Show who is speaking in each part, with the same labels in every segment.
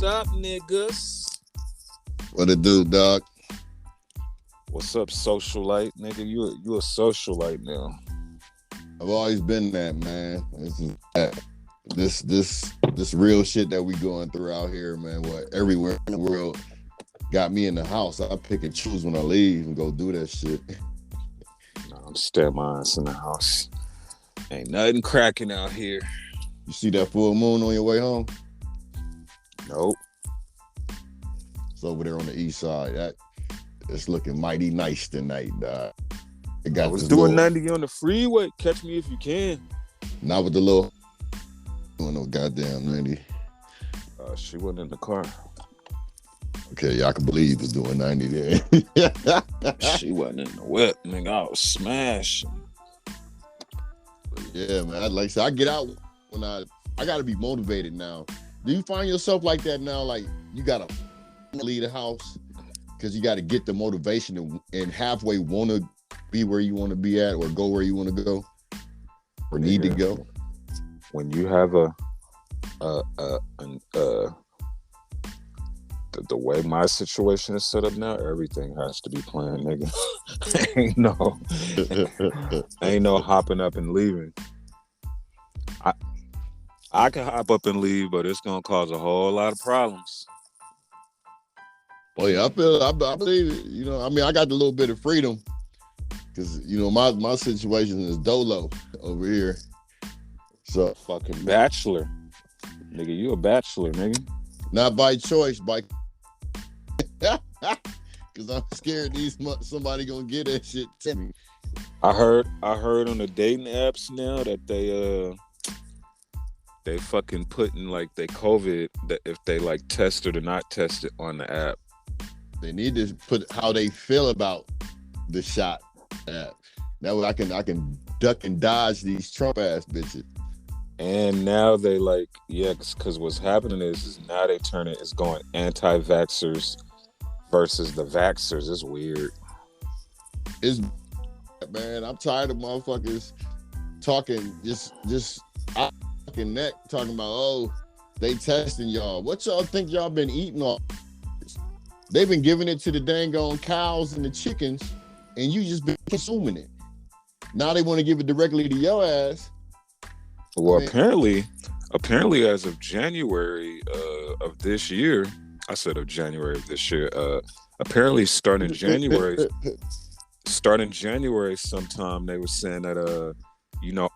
Speaker 1: up, niggas?
Speaker 2: What it do, dog?
Speaker 1: What's up, socialite, nigga? You a socialite now.
Speaker 2: I've always been that, man. This real shit that we going through out here, man. What everywhere in the world got me in the house. I pick and choose when I leave and go do that shit.
Speaker 1: Nah, I'm staying my ass in the house. Ain't nothing cracking out here.
Speaker 2: You see that full moon on your way home?
Speaker 1: Nope.
Speaker 2: It's over there on the east side. It's looking mighty nice tonight, dog.
Speaker 1: I was doing 90 on the freeway. Catch me if you can.
Speaker 2: Not with the little doing no goddamn 90.
Speaker 1: She wasn't in the car.
Speaker 2: Okay, y'all can believe he was doing 90 there.
Speaker 1: She wasn't in the whip, nigga. I was smashing.
Speaker 2: Yeah, man. Like I said, I get out when I gotta be motivated now. Do you find yourself like that now? Like you gotta leave the house because you gotta get the motivation and halfway want to be where you want to be at or go where you want to go or need to go.
Speaker 1: When you have the way my situation is set up now, everything has to be planned, nigga. ain't no hopping up and leaving. I can hop up and leave, but it's gonna cause a whole lot of problems.
Speaker 2: Oh yeah, I believe it. You know, I mean, I got a little bit of freedom because you know my situation is dolo over here. So
Speaker 1: fucking bachelor, nigga. You a bachelor, nigga.
Speaker 2: Not by choice, by because I'm scared somebody gonna get that shit to me.
Speaker 1: I heard on the dating apps now that they fucking putting like they COVID that if they like tested or not tested on the app.
Speaker 2: They need to put how they feel about the shot app. That way I can duck and dodge these Trump ass bitches.
Speaker 1: And now they like, yeah, because what's happening is now they turn it's going anti-vaxxers versus the vaxxers. It's weird.
Speaker 2: It's man, I'm tired of motherfuckers talking just fucking neck talking about, oh, they testing y'all. What y'all think y'all been eating all? They've been giving it to the dang on cows and the chickens, and you just been consuming it. Now they want to give it directly to your ass.
Speaker 1: Well, apparently, as of January of this year, I said of January of this year. Apparently, starting January sometime they were saying that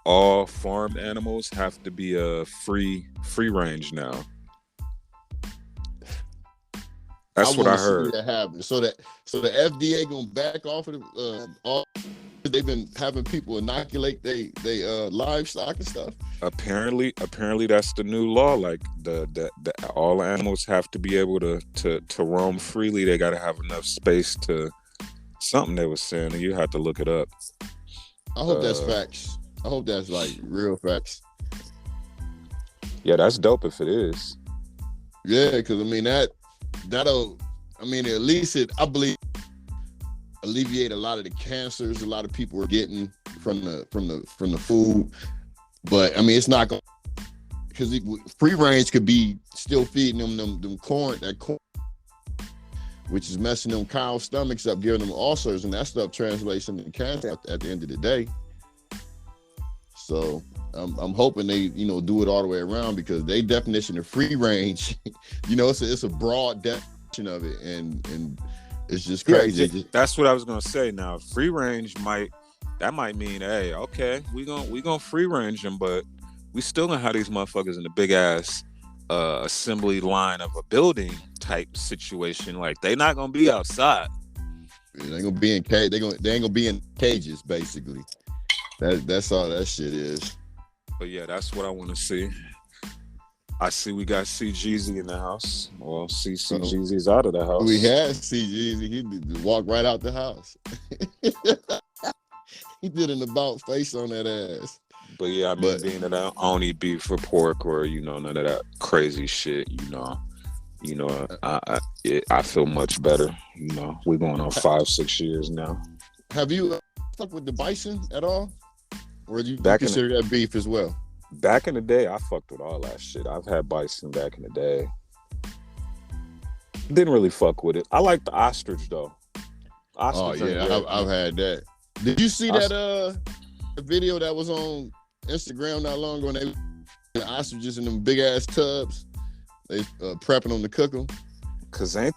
Speaker 1: all farm animals have to be free range now. That's what I heard.
Speaker 2: That happen. So the FDA gonna back off of all. They've been having people inoculate they livestock and stuff.
Speaker 1: Apparently that's the new law. Like the all animals have to be able to roam freely. They got to have enough space to something they were saying, and you have to look it up.
Speaker 2: I hope that's facts. I hope that's like real facts.
Speaker 1: Yeah, that's dope if it is.
Speaker 2: Yeah, because I mean that'll at least I believe alleviate a lot of the cancers a lot of people are getting from the food. But I mean it's not going because free range could be still feeding them corn, which is messing them cow stomachs up, giving them ulcers, and that stuff translates into cancer at the end of the day. So I'm hoping they do it all the way around because they definition of free range, it's a broad definition of it, and it's just crazy.
Speaker 1: Yeah, that's what I was gonna say. Now, free range might mean, hey, okay, we gonna free range them, but we still gonna have these motherfuckers in the big ass assembly line of a building type situation. Like they not gonna be outside.
Speaker 2: They ain't gonna be in cage. They ain't gonna be in cages. Basically, that's all that shit is.
Speaker 1: But yeah, that's what I want to see. I see we got CGZ in the house. Well, CGZ's out of the house.
Speaker 2: We had CGZ. He walked right out the house. He did an about face on that ass.
Speaker 1: But yeah, being that I don't eat beef or pork or none of that crazy shit, I feel much better. We're going on 5-6 years now.
Speaker 2: Have you fucked with the bison at all, or do you consider that beef as well?
Speaker 1: Back in the day, I fucked with all that shit. I've had bison back in the day. Didn't really fuck with it. I like the ostrich though.
Speaker 2: Oh
Speaker 1: Ostrich ain't
Speaker 2: yeah,
Speaker 1: bad.
Speaker 2: I've had that. Did you see
Speaker 1: Os-
Speaker 2: that video that was on Instagram not long ago? And they the ostriches in them big ass tubs. They prepping them to cook them.
Speaker 1: Cause ain't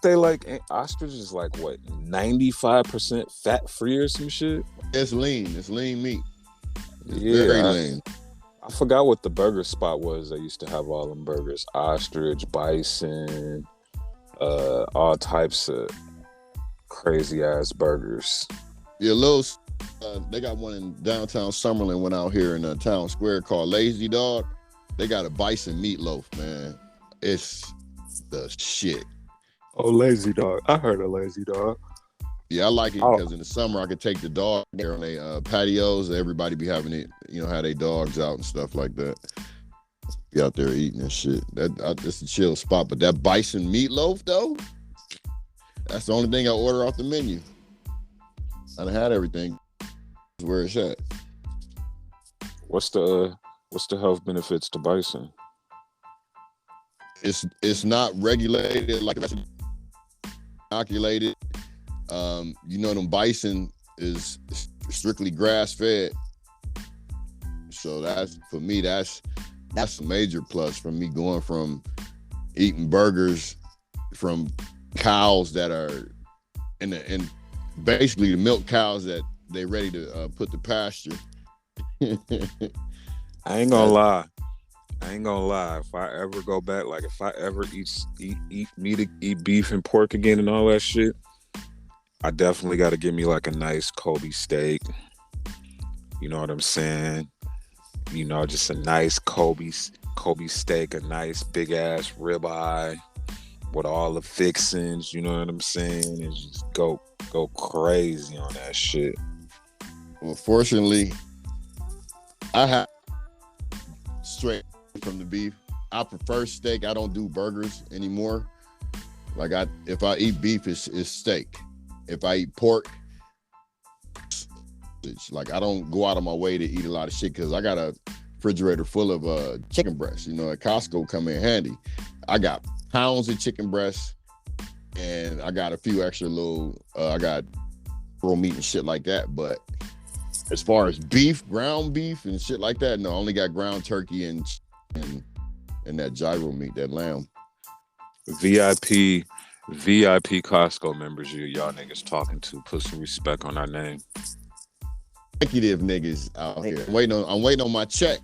Speaker 1: ostrich is like what 95% fat free or some shit?
Speaker 2: It's lean. It's lean meat. It's
Speaker 1: Yeah,
Speaker 2: very lean.
Speaker 1: I forgot what the burger spot was. They used to have all them burgers: ostrich, bison, all types of crazy ass burgers.
Speaker 2: Yeah, they got one in downtown Summerlin. Went out here in Town Square called Lazy Dog. They got a bison meatloaf, man. It's the shit.
Speaker 1: Oh, Lazy Dog. I heard of Lazy Dog.
Speaker 2: Yeah, I like it because in the summer I could take the dog there on their patios. Everybody be having it, have their dogs out and stuff like that. Be out there eating and shit. That's a chill spot. But that bison meatloaf though, that's the only thing I order off the menu. I done had everything. Where it's at.
Speaker 1: What's the health benefits to bison?
Speaker 2: It's not regulated like that's inoculated. Them bison is strictly grass fed. So that's for me, that's a major plus for me going from eating burgers from cows that are and basically the milk cows that they ready to put to pasture.
Speaker 1: I ain't gonna lie. If I ever go back, like if I ever eat beef and pork again and all that shit, I definitely got to give me like a nice Kobe steak. You know what I'm saying? Just a nice Kobe steak, a nice big ass ribeye with all the fixings. You know what I'm saying? And just go crazy on that shit.
Speaker 2: Well, fortunately, I have straight from the beef. I prefer steak. I don't do burgers anymore. Like if I eat beef, it's steak. If I eat pork, it's like I don't go out of my way to eat a lot of shit because I got a refrigerator full of chicken breasts. At Costco come in handy. I got pounds of chicken breasts, and I got a few extra little. I got raw meat and shit like that. But as far as beef, ground beef and shit like that, no, I only got ground turkey and that gyro meat, that lamb.
Speaker 1: VIP Costco members, y'all niggas talking to. Put some respect on our name.
Speaker 2: Executive niggas out here. I'm waiting on my check.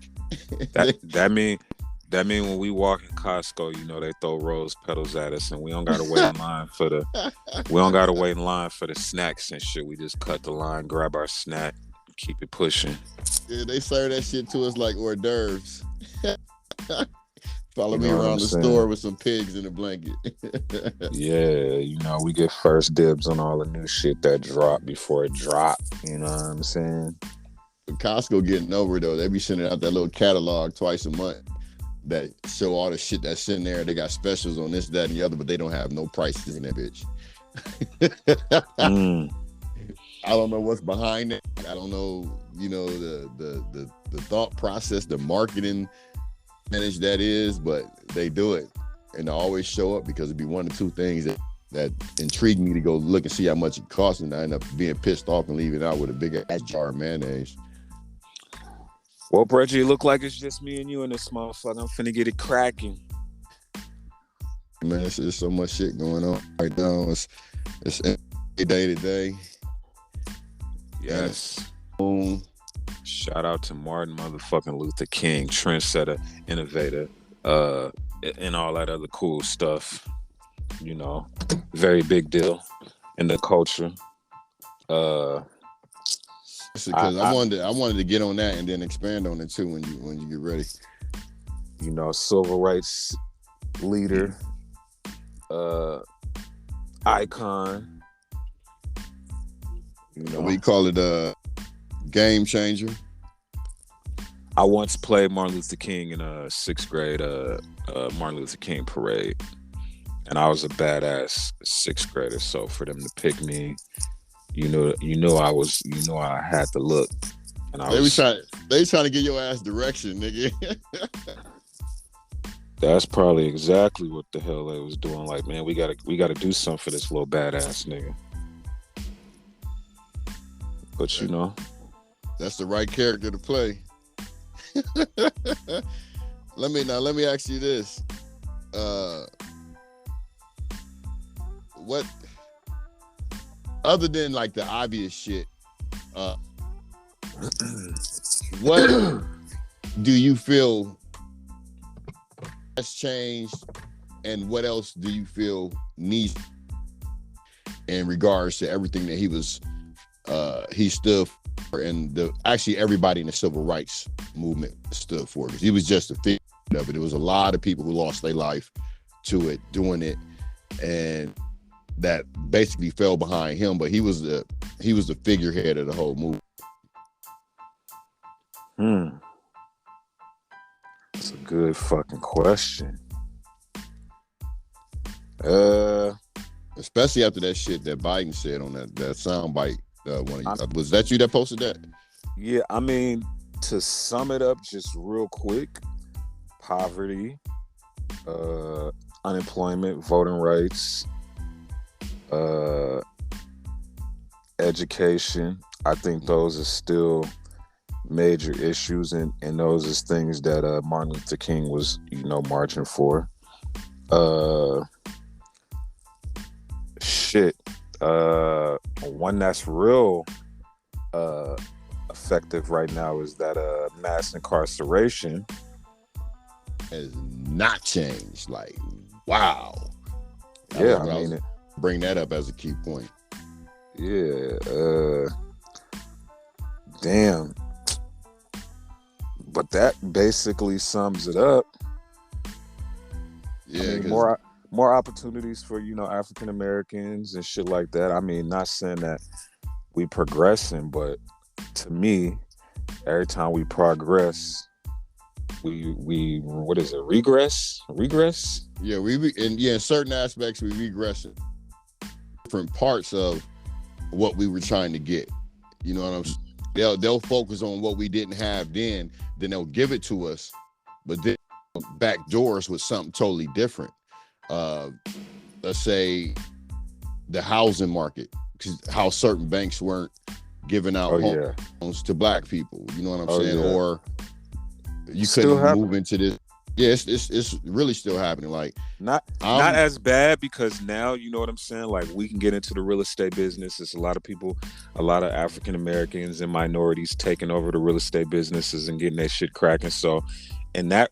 Speaker 1: That mean when we walk in Costco, they throw rose petals at us, and we don't gotta wait in line for the snacks and shit. We just cut the line, grab our snack, keep it pushing.
Speaker 2: Yeah, they serve that shit to us like hors d'oeuvres. Follow me
Speaker 1: what
Speaker 2: around
Speaker 1: I'm
Speaker 2: the
Speaker 1: saying?
Speaker 2: Store with some pigs in a blanket.
Speaker 1: Yeah, we get first dibs on all the new shit that drop before it drop. You know what I'm saying?
Speaker 2: Costco getting over though. They be sending out that little catalog twice a month that show all the shit that's in there. They got specials on this, that, and the other, but they don't have no prices in that bitch. I don't know what's behind it. I don't know, the thought process, the marketing manage that is, but they do it, and they always show up because it'd be one or two things that intrigue me to go look and see how much it costs, and I end up being pissed off and leaving out with a big ass jar of mayonnaise.
Speaker 1: Well, Reggie, it look like it's just me and you in this motherfucker. I'm finna get it cracking.
Speaker 2: Man, there's so much shit going on right now. It's day to day.
Speaker 1: Yes. Shout out to Martin motherfucking Luther King, trendsetter, innovator, and all that other cool stuff. Very big deal in the culture.
Speaker 2: Because I wanted to get on that and then expand on it too when you get ready.
Speaker 1: Civil rights leader, icon.
Speaker 2: We call it a game changer.
Speaker 1: I once played Martin Luther King in a 6th grade Martin Luther King parade, and I was a badass 6th grader. So for them to pick me, I had to look. And
Speaker 2: they was trying to get your ass direction, nigga.
Speaker 1: That's probably exactly what the hell they was doing. Like, man, we gotta do something for this little badass nigga. But you know,
Speaker 2: That's the right character to play. Let me ask you this. What other than like the obvious shit, what do you feel has changed, and what else do you feel needs in regards to everything that he stood for, and actually everybody in the civil rights movement stood for? Because he was just a figure of it. There was a lot of people who lost their life to it, doing it, and that basically fell behind him. But he was the figurehead of the whole movement.
Speaker 1: That's a good fucking question.
Speaker 2: Especially after that shit that Biden said on that soundbite. Was that you that posted that?
Speaker 1: Yeah, I mean, to sum it up just real quick, poverty, unemployment, voting rights, education. I think those are still major issues, and those is things that Martin Luther King was, marching for. One that's real effective right now is that mass incarceration
Speaker 2: has not changed. Like, wow. Bring that up as a key point.
Speaker 1: Yeah. Damn. But that basically sums it up.
Speaker 2: Yeah,
Speaker 1: more opportunities for African Americans and shit like that. I mean, not saying that we progressing, but to me, every time we progress, we what is it? Regress?
Speaker 2: Yeah, in certain aspects we regress in different parts of what we were trying to get. You know what I'm saying? They'll focus on what we didn't have then they'll give it to us, but then back doors with something totally different. Let's say the housing market, how certain banks weren't giving out loans to black people. You know what I'm saying? Yeah. Or you couldn't move into this. Yeah, it's really still happening. Like
Speaker 1: not as bad, because now, you know what I'm saying, like we can get into the real estate business. It's a lot of people, a lot of African Americans and minorities taking over the real estate businesses and getting that shit cracking. So in that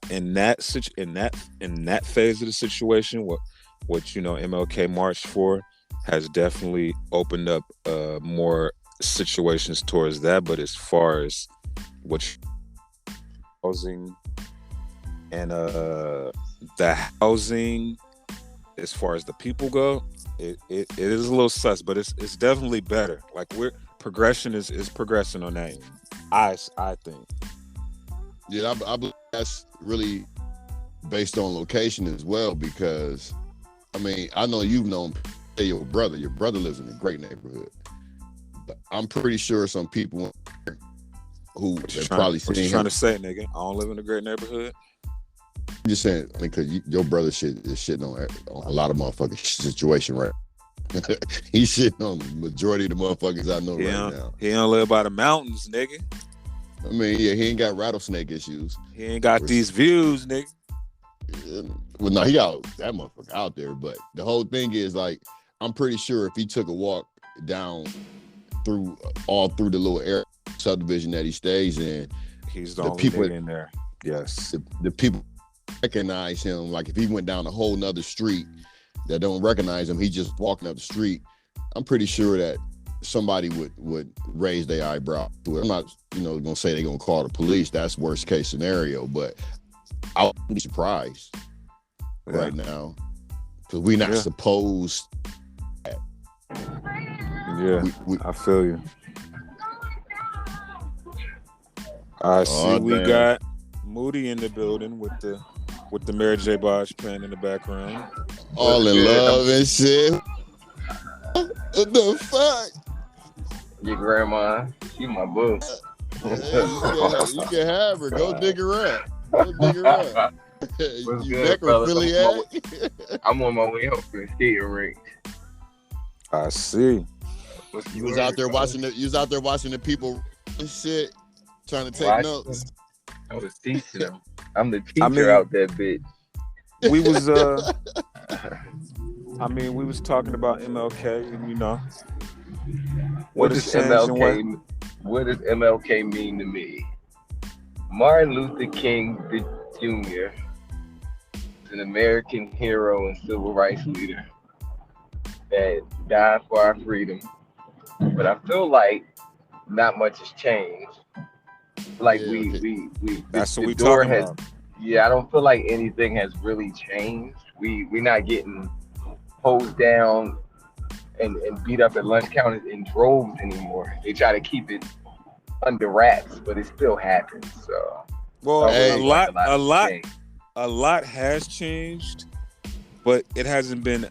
Speaker 1: phase of the situation, what MLK marched for has definitely opened up more situations towards that. But as far as housing and the housing, as far as the people go, it is a little sus, but it's definitely better. Like progression is progressing on that end. I think.
Speaker 2: Yeah, I believe that's really based on location as well, because I mean, I know you've known your brother lives in a great neighborhood, but I'm pretty sure some people who have probably seen him.
Speaker 1: What you trying to say, nigga? I don't live in a great neighborhood.
Speaker 2: I'm just saying, I mean, because your brother is shitting on a lot of motherfucking situation, right? He's shitting on the majority of the motherfuckers I know right now.
Speaker 1: He don't live by the mountains, nigga.
Speaker 2: I mean, yeah, he ain't got rattlesnake issues.
Speaker 1: He ain't got these views, nigga.
Speaker 2: Well, no, he got that motherfucker out there. But the whole thing is, like, I'm pretty sure if he took a walk down through the little area subdivision that he stays in,
Speaker 1: he's the only people in there. Yes,
Speaker 2: the people recognize him. Like if he went down a whole nother street that don't recognize him, he just walking up the street. I'm pretty sure that somebody would raise their eyebrow to it. I'm not, gonna say they're gonna call the police. That's worst case scenario, but I wouldn't be surprised right now, because we're not supposed.
Speaker 1: I feel you. I see we got Moody in the building with the Mary J. Blige playing in the background.
Speaker 2: All in love and shit. What the fuck?
Speaker 3: Your grandma, she my boo.
Speaker 2: You can have her. Go dig her up.
Speaker 3: What's
Speaker 2: You
Speaker 3: good, fellas? I'm on my way home from the skating rink.
Speaker 1: I see.
Speaker 3: What's
Speaker 2: You was out there watching the people and shit, trying to take
Speaker 3: Watching.
Speaker 2: notes.
Speaker 3: I was teaching them. I'm the teacher out there, bitch.
Speaker 1: We was we was talking about MLK, and you know,
Speaker 3: What does MLK mean to me? Martin Luther King Jr. is an American hero and civil rights leader that died for our freedom. But I feel like not much has changed. Like
Speaker 1: that's what we
Speaker 3: door
Speaker 1: talking about.
Speaker 3: Yeah, I don't feel like anything has really changed. We're not getting hosed down and beat up at lunch counters in droves anymore. They try to keep it under wraps, but it still happens. So,
Speaker 1: well, a lot has changed, but it hasn't been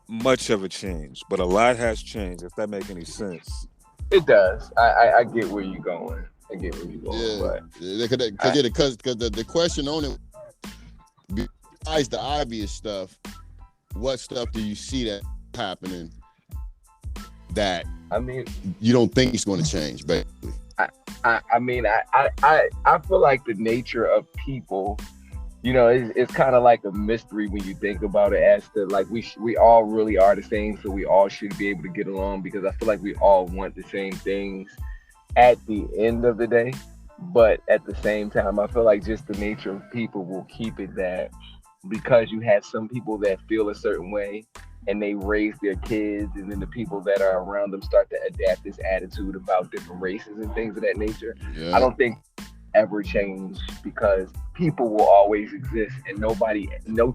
Speaker 1: much of a change. But a lot has changed. If that makes any sense,
Speaker 3: it does. I get where you're going.
Speaker 2: Yeah, because the question on it, besides the obvious stuff, what stuff do you see that happening that you don't think it's going to change? Basically,
Speaker 3: I feel like the nature of people, you know, it's kind of like a mystery when you think about it, as to like we all really are the same, so we all should be able to get along, because I feel like we all want the same things at the end of the day. But at the same time, I feel like just the nature of people will keep it that, because you have some people that feel a certain way and they raise their kids, and then the people that are around them start to adapt this attitude about different races and things of that nature. Yeah. I don't think ever change, because people will always exist, and no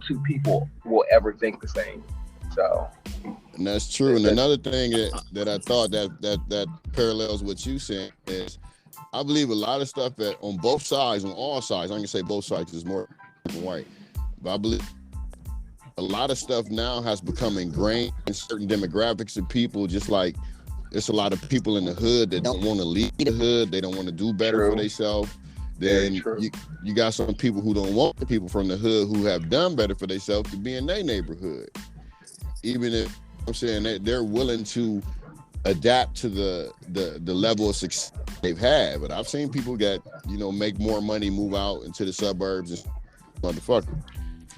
Speaker 3: two people will ever think the same. So,
Speaker 2: and that's true. And another thing that I thought that parallels what you saying is, I believe a lot of stuff that on both sides, on all sides, I'm gonna say both sides is more white, but I believe a lot of stuff now has become ingrained in certain demographics of people. Just like there's a lot of people in the hood that don't want to leave the hood, they don't want to do better for themselves. Then you got some people who don't want the people from the hood who have done better for themselves to be in their neighborhood, even if I'm saying that they're willing to adapt to the level of success they've had. But I've seen people that, you know, make more money, move out into the suburbs and motherfucker.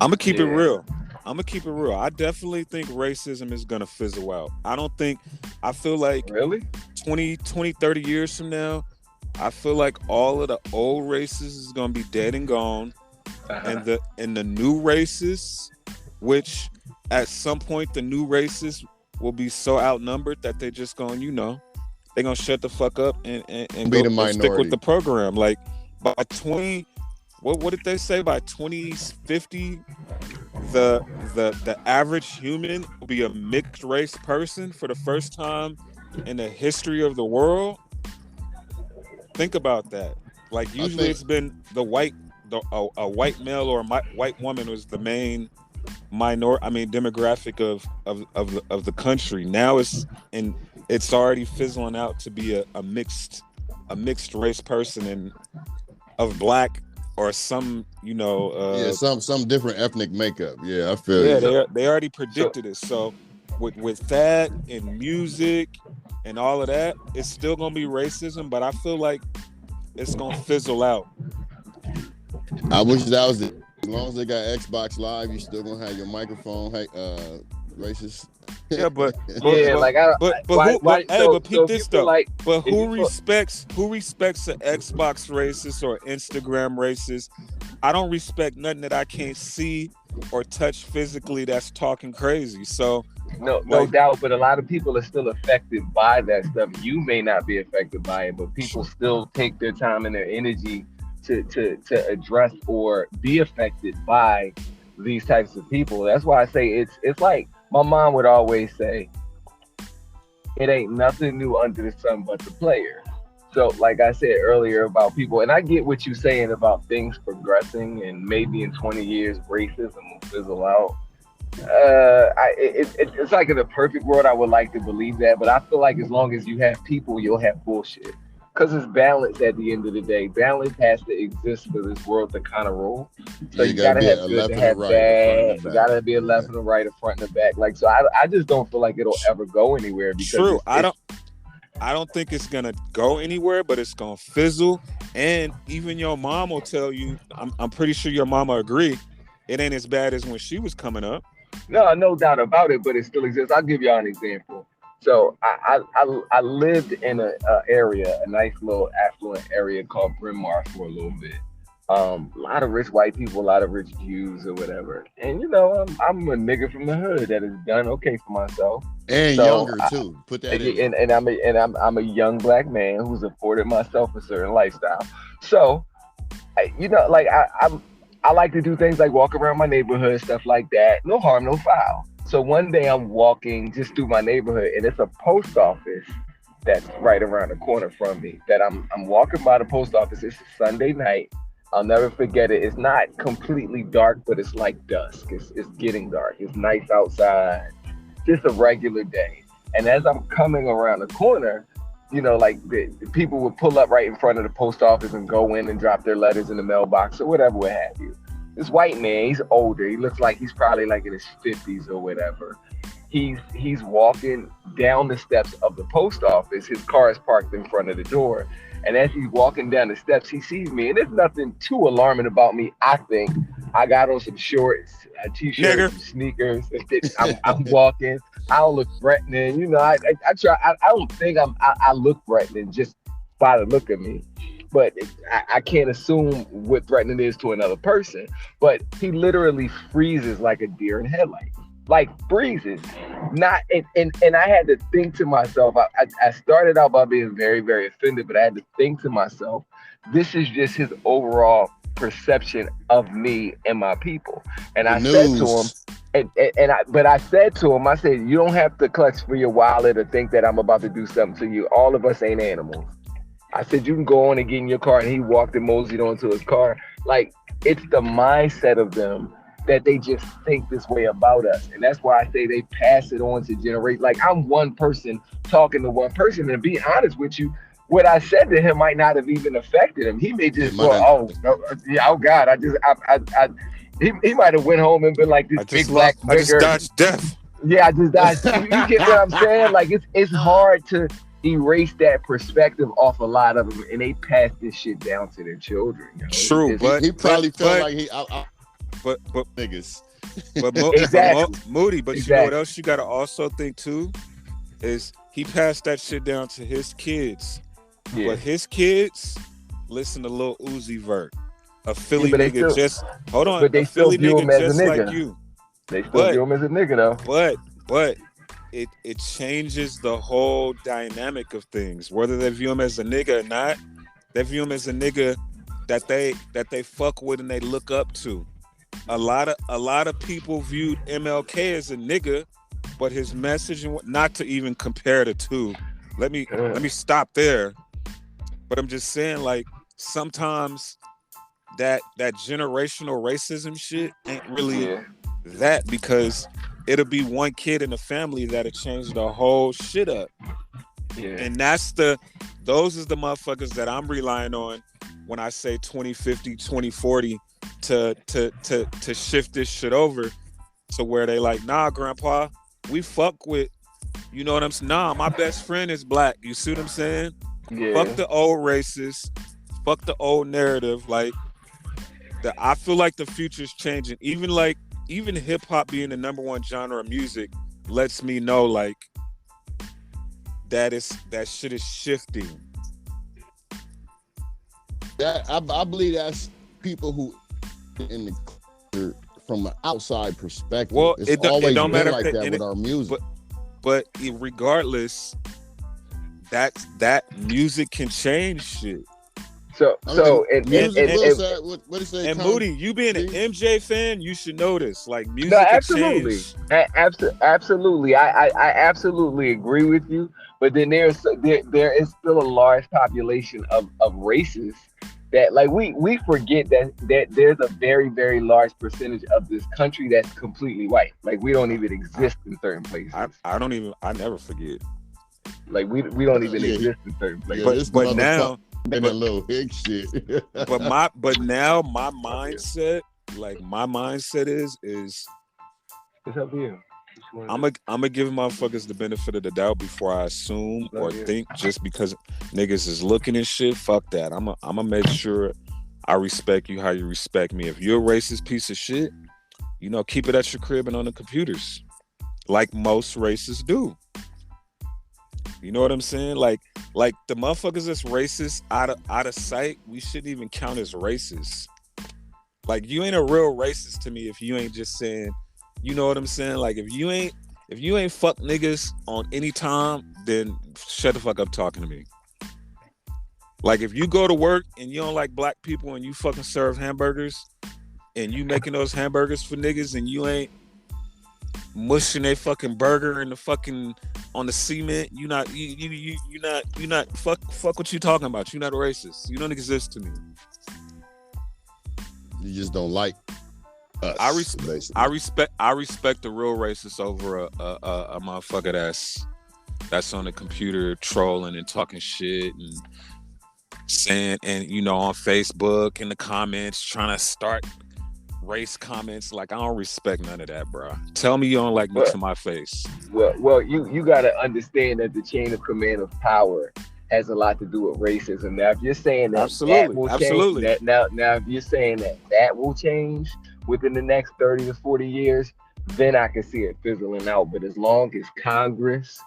Speaker 1: I'm gonna keep it real. I definitely think racism is gonna fizzle out. I feel like
Speaker 3: really
Speaker 1: 20, 30 years from now, I feel like all of the old races is gonna be dead and gone. And the new races, which at some point the new races will be so outnumbered that they're just going, you know, they're gonna shut the fuck up and
Speaker 2: be
Speaker 1: go,
Speaker 2: the minority.
Speaker 1: and stick with the program. Like by 20, what did they say? By 2050, the average human will be a mixed race person for the first time in the history of the world. Think about that. Like usually it's been a white male or a white woman was the main demographic of the country. Now it's already fizzling out to be a mixed race person of black or some, you know,
Speaker 2: some different ethnic makeup. Yeah, I feel
Speaker 1: they already predicted it. So with that and music and all of that, it's still gonna be racism, but I feel like it's gonna fizzle out.
Speaker 2: I wish that was it. As long as they got Xbox Live, you still gonna have your microphone racist.
Speaker 1: Yeah, but peep this though.
Speaker 3: Like,
Speaker 1: but who respects an Xbox racist or Instagram racist? I don't respect nothing that I can't see or touch physically that's talking crazy. So
Speaker 3: no doubt, but a lot of people are still affected by that stuff. You may not be affected by it, but people still take their time and their energy to address or be affected by these types of people. That's why I say it's like my mom would always say, it ain't nothing new under the sun but the player. So like I said earlier about people, and I get what you're saying about things progressing and maybe in 20 years racism will fizzle out. It's like in a perfect world I would like to believe that, but I feel like as long as you have people, you'll have bullshit. because it's balance at the end of the day. Balance has to exist for this world to kind of roll. So
Speaker 2: Yeah, you
Speaker 3: you
Speaker 2: gotta
Speaker 3: gotta
Speaker 2: be
Speaker 3: have
Speaker 2: a
Speaker 3: good
Speaker 2: left
Speaker 3: to
Speaker 2: and a
Speaker 3: have
Speaker 2: right, a front and a
Speaker 3: bad. You
Speaker 2: back.
Speaker 3: gotta be a left and a right, a front and a back. Like, so I just don't feel like it'll ever go anywhere because
Speaker 1: True. I don't think it's gonna go anywhere, but it's gonna fizzle. And even your mom will tell you. I'm pretty sure your mama agree. It ain't as bad as when she was coming up.
Speaker 3: no doubt about it, but it still exists. I'll give y'all an example. So I lived in a area, a nice little affluent area called Bryn Mawr for a little bit. A lot of rich white people, a lot of rich Jews or whatever. And I'm a nigga from the hood that has done okay for myself.
Speaker 2: And
Speaker 3: So
Speaker 2: younger too. Put that
Speaker 3: and,
Speaker 2: in there.
Speaker 3: I'm a young black man who's afforded myself a certain lifestyle. So like I like to do things like walk around my neighborhood, stuff like that. No harm, no foul. So one day I'm walking just through my neighborhood, and it's a post office that's right around the corner from me. That I'm walking by the post office. It's a Sunday night. I'll never forget it. It's not completely dark, but it's like dusk. It's getting dark. It's nice outside. Just a regular day. And as I'm coming around the corner, like the people would pull up right in front of the post office and go in and drop their letters in the mailbox or whatever, what have you. This white man, he's older. He looks like he's probably like in his 50s or whatever. He's walking down the steps of the post office. His car is parked in front of the door. And as he's walking down the steps, he sees me. And there's nothing too alarming about me, I think. I got on some shorts, a t-shirt, some sneakers. I'm walking. I don't look threatening. I try. I don't think I look threatening just by the look of me. But I can't assume what threatening is to another person. But he literally freezes like a deer in headlights. Like freezes. Not and I had to think to myself, I started out by being very, very offended, but I had to think to myself, this is just his overall perception of me and my people. And I said to him, I said to him, I said, you don't have to clutch for your wallet or think that I'm about to do something to you. All of us ain't animals. I said, you can go on and get in your car. And he walked and moseyed onto his car. Like, it's the mindset of them that they just think this way about us. And that's why I say they pass it on to generate. Like, I'm one person talking to one person. And to be honest with you, what I said to him might not have even affected him. He may just go, oh God, he might have went home and been like this big black nigger.
Speaker 1: I just dodged death.
Speaker 3: Yeah, I just dodged. You get what I'm saying? Like, it's hard to erase that perspective off a lot of them, and they pass this shit down to their children.
Speaker 1: True, but
Speaker 2: he probably felt like
Speaker 1: but
Speaker 2: niggas.
Speaker 1: But
Speaker 3: exactly.
Speaker 1: Moody, but
Speaker 3: exactly.
Speaker 1: You know what else you got to also think too is he passed that shit down to his kids. Yeah. But his kids listen to Lil Uzi Vert, a Philly nigga. Just hold on,
Speaker 3: but they still view him as a nigga.
Speaker 1: Like you.
Speaker 3: They still view him as a nigga though.
Speaker 1: But it changes the whole dynamic of things. Whether they view him as a nigga or not, they view him as a nigga that they fuck with and they look up to. A lot of people viewed MLK as a nigga, but his message, not to even compare the two. Let me stop there. But I'm just saying, like, sometimes that generational racism shit ain't really that, because it'll be one kid in the family that'll change the whole shit up. Yeah. And those is the motherfuckers that I'm relying on when I say 2050, 2040 to shift this shit over to where they like, nah, grandpa, we fuck with, you know what I'm saying? Nah, my best friend is black. You see what I'm saying? Yeah. Fuck the old racist. Fuck the old narrative. Like, I feel like the future's changing. Even hip hop being the number one genre of music lets me know, like, that shit is shifting.
Speaker 2: That I believe that's people who in the culture from an outside perspective. Well, it don't matter like that with our music.
Speaker 1: But regardless, that music can change shit.
Speaker 3: And
Speaker 1: Moody, you being an MJ fan, you should know this. Like, music,
Speaker 3: no, absolutely, absolutely. I absolutely agree with you. But then there is still a large population of races that, like, we forget that there's a very, very large percentage of this country that's completely white. Like, we don't even exist in certain places.
Speaker 1: I never forget.
Speaker 3: Like we don't even
Speaker 2: Yeah.
Speaker 3: exist in certain places.
Speaker 2: Yeah, this
Speaker 1: but now,
Speaker 2: and a little hick shit.
Speaker 1: but now my mindset, like my mindset is
Speaker 3: It's up to you.
Speaker 1: I'm gonna give motherfuckers the benefit of the doubt before I assume or think just because niggas is looking and shit. Fuck that. I'm gonna make sure I respect you how you respect me. If you're a racist piece of shit, you know, keep it at your crib and on the computers, like most racists do. You know what I'm saying? Like the motherfuckers that's racist out of sight, we shouldn't even count as racist. Like you ain't a real racist to me if you ain't just saying, you know what I'm saying? Like if you ain't fuck niggas on any time, then shut the fuck up talking to me. Like if you go to work and you don't like black people and you fucking serve hamburgers and you making those hamburgers for niggas and you ain't mushing a fucking burger in the fucking on the cement, you not fuck what you talking about. You not a racist. You don't exist to me.
Speaker 2: You just don't like us.
Speaker 1: I respect the real racist over a motherfucker that's on the computer trolling and talking shit and saying, and you know, on Facebook in the comments trying to start race comments. Like I don't respect none of that, bro. Tell me you don't like me to my face.
Speaker 3: Well, you gotta understand that the chain of command of power has a lot to do with racism. Now, if you're saying that that will change, now if you're saying that will change within the next 30 to 40 years, then I can see it fizzling out. But as long as Congress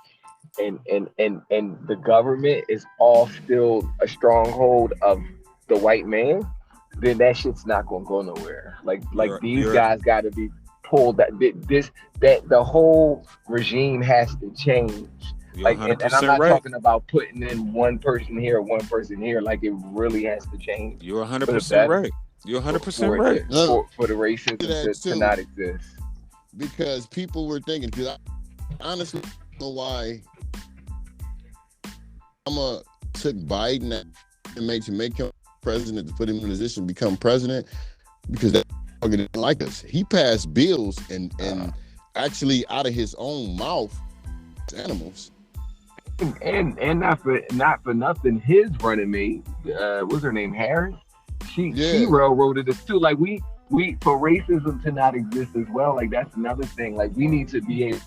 Speaker 3: and the government is all still a stronghold of the white man, then that shit's not gonna go nowhere. Like these guys got to be pulled. That the whole regime has to change. Like, and I'm not talking about putting in one person here, one person here. Like it really has to change.
Speaker 1: You're 100% right. You're 100% right.
Speaker 3: For the racism to not exist.
Speaker 2: Because people were thinking, because I honestly don't know why Obama took Biden and make him president, to put him in a position to become president, because that didn't like us. He passed bills and actually out of his own mouth, animals.
Speaker 3: And not for nothing, his running mate, what's her name, Harris? She railroaded us too. Like we for racism to not exist as well. Like that's another thing. Like we need to be able,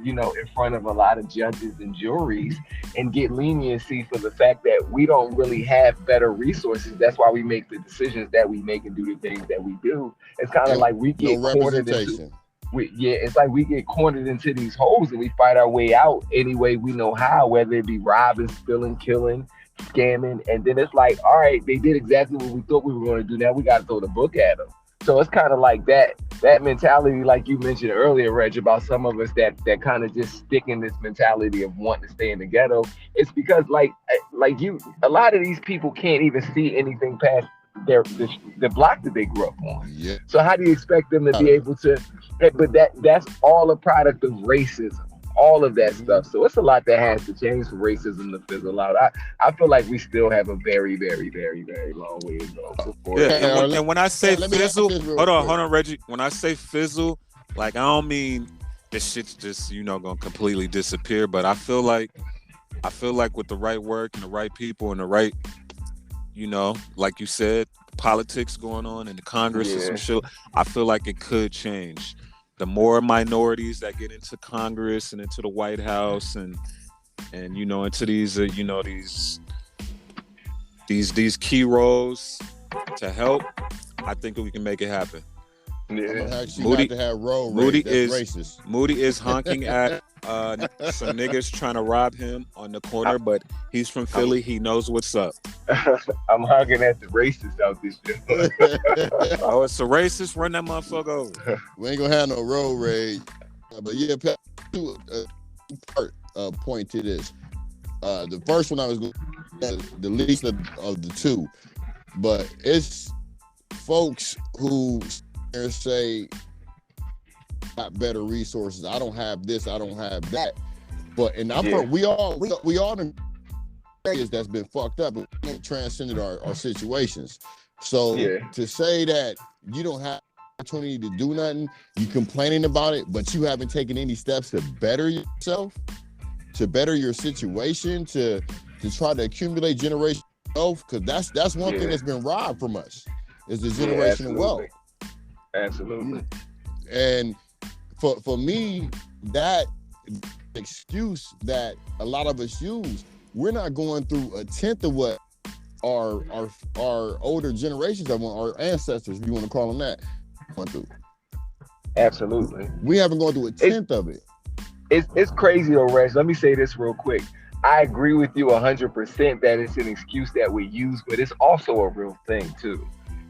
Speaker 3: you know, in front of a lot of judges and juries and get leniency for the fact that we don't really have better resources. That's why we make the decisions that we make and do the things that we do. It's kind of like we get cornered into. It's like we get cornered into these holes and we fight our way out any way we know how, whether it be robbing, spilling, killing, scamming, and then it's like, all right, they did exactly what we thought we were going to do. Now we got to throw the book at them. So it's kind of like that mentality, like you mentioned earlier, Reg, about some of us that kind of just stick in this mentality of wanting to stay in the ghetto. It's because like you, a lot of these people can't even see anything past the block that they grew up on.
Speaker 2: Yeah.
Speaker 3: So how do you expect them to be able to? But that's all a product of racism, all of that stuff. So it's a lot that has to change for racism to fizzle out. I feel like we still have a very, very, very, very long way to go.
Speaker 1: And when I say fizzle, hold on, Reggie. When I say fizzle, like I don't mean this shit's just, you know, gonna completely disappear. But I feel like with the right work and the right people and the right, you know, like you said, politics going on in the Congress and some shit, I feel like it could change. The more minorities that get into Congress and into the White House and you know, into these these key roles to help, I think we can make it happen.
Speaker 3: Yeah.
Speaker 2: Moody to have is racist.
Speaker 1: Moody is honking at some niggas trying to rob him on the corner, but he's from Philly. He knows what's up.
Speaker 3: I'm honking at the racist out this shit.
Speaker 1: Oh, it's a racist. Run that motherfucker over.
Speaker 2: We ain't gonna have no road rage, but yeah, point to this. The first one I was going the least of the two, but it's folks who say got better resources. I don't have this. I don't have that. But we all in areas that's been fucked up, but we haven't transcended our situations. So to say that you don't have opportunity to do nothing, you complaining about it, but you haven't taken any steps to better yourself. to better your situation, to try to accumulate generational wealth, because that's one thing that's been robbed from us, is the generational wealth.
Speaker 3: Absolutely.
Speaker 2: And for me, that excuse that a lot of us use, we're not going through a tenth of what our older generations, our ancestors, if you want to call them that, went through.
Speaker 3: Absolutely.
Speaker 2: We haven't gone through a tenth of it.
Speaker 3: It's crazy though, Rex. Let me say this real quick. I agree with you 100% that it's an excuse that we use, but it's also a real thing too.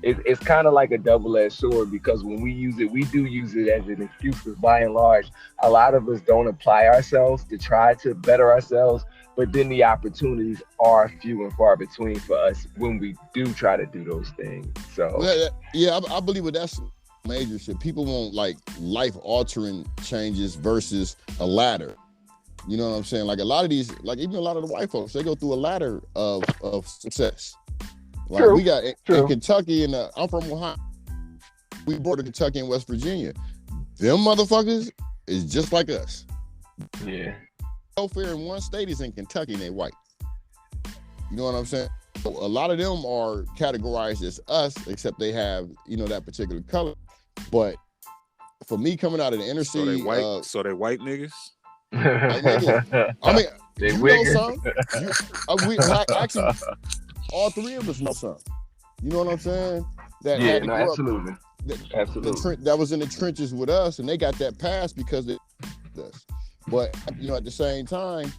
Speaker 3: It's kind of like a double-edged sword, because when we use it, we do use it as an excuse, because by and large, a lot of us don't apply ourselves to try to better ourselves, but then the opportunities are few and far between for us when we do try to do those things. So
Speaker 2: yeah, I believe that's major shit. People want like life-altering changes versus a ladder. You know what I'm saying? Like a lot of these, like even a lot of the white folks, they go through a ladder of success. Like
Speaker 3: True.
Speaker 2: we got in Kentucky, and I'm from Ohio. We border Kentucky and West Virginia. Them motherfuckers is just like us.
Speaker 3: Yeah.
Speaker 2: Welfare in one state is in Kentucky, and they white. You know what I'm saying? So a lot of them are categorized as us, except they have, that particular color. But for me, coming out of the inner city,
Speaker 1: so they white niggas.
Speaker 2: I mean,
Speaker 3: they
Speaker 2: know some. Actually, all three of us know some. You know what I'm saying?
Speaker 3: Absolutely.
Speaker 2: Absolutely. That was in the trenches with us, and they got that pass because they us. But at the same time,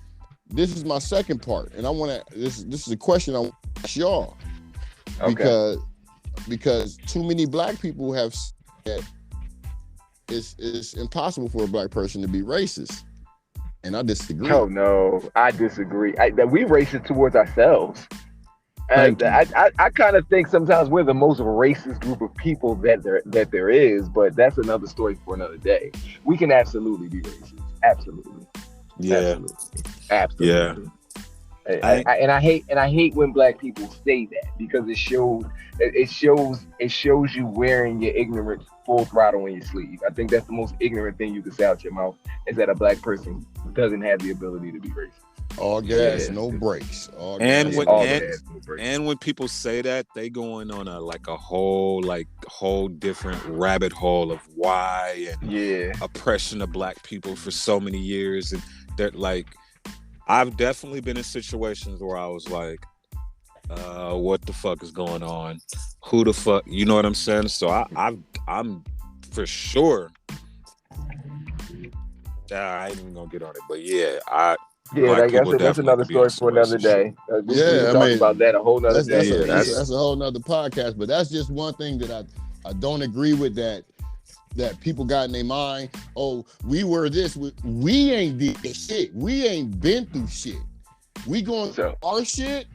Speaker 2: this is my second part, and I want to. This is a question I want to ask y'all, because too many black people have said it's impossible for a black person to be racist, and I disagree.
Speaker 3: Oh no, I disagree. That we racist towards ourselves. And I kind of think sometimes we're the most racist group of people that there is, but that's another story for another day. We can absolutely be racist. Absolutely.
Speaker 1: Yeah.
Speaker 3: Absolutely.
Speaker 1: Yeah.
Speaker 3: I hate when black people say that, because it shows you wearing your ignorance full throttle on your sleeve. I think that's the most ignorant thing you can say out your mouth, is that a black person doesn't have the ability to be racist.
Speaker 2: All gas, no brakes.
Speaker 1: And when people say that, they going on a whole different rabbit hole of why and oppression of black people for so many years, and they're like, I've definitely been in situations where I was like, what the fuck is going on? Who the fuck? You know what I'm saying? So I'm for sure. I ain't even gonna get on it, but I guess
Speaker 3: that's another story for another day. We can talk about that a whole nother day.
Speaker 2: That's a whole nother podcast. But that's just one thing that I don't agree with, that people got in their mind. Oh, we were this. We ain't did shit. We ain't been through shit. We going through our shit.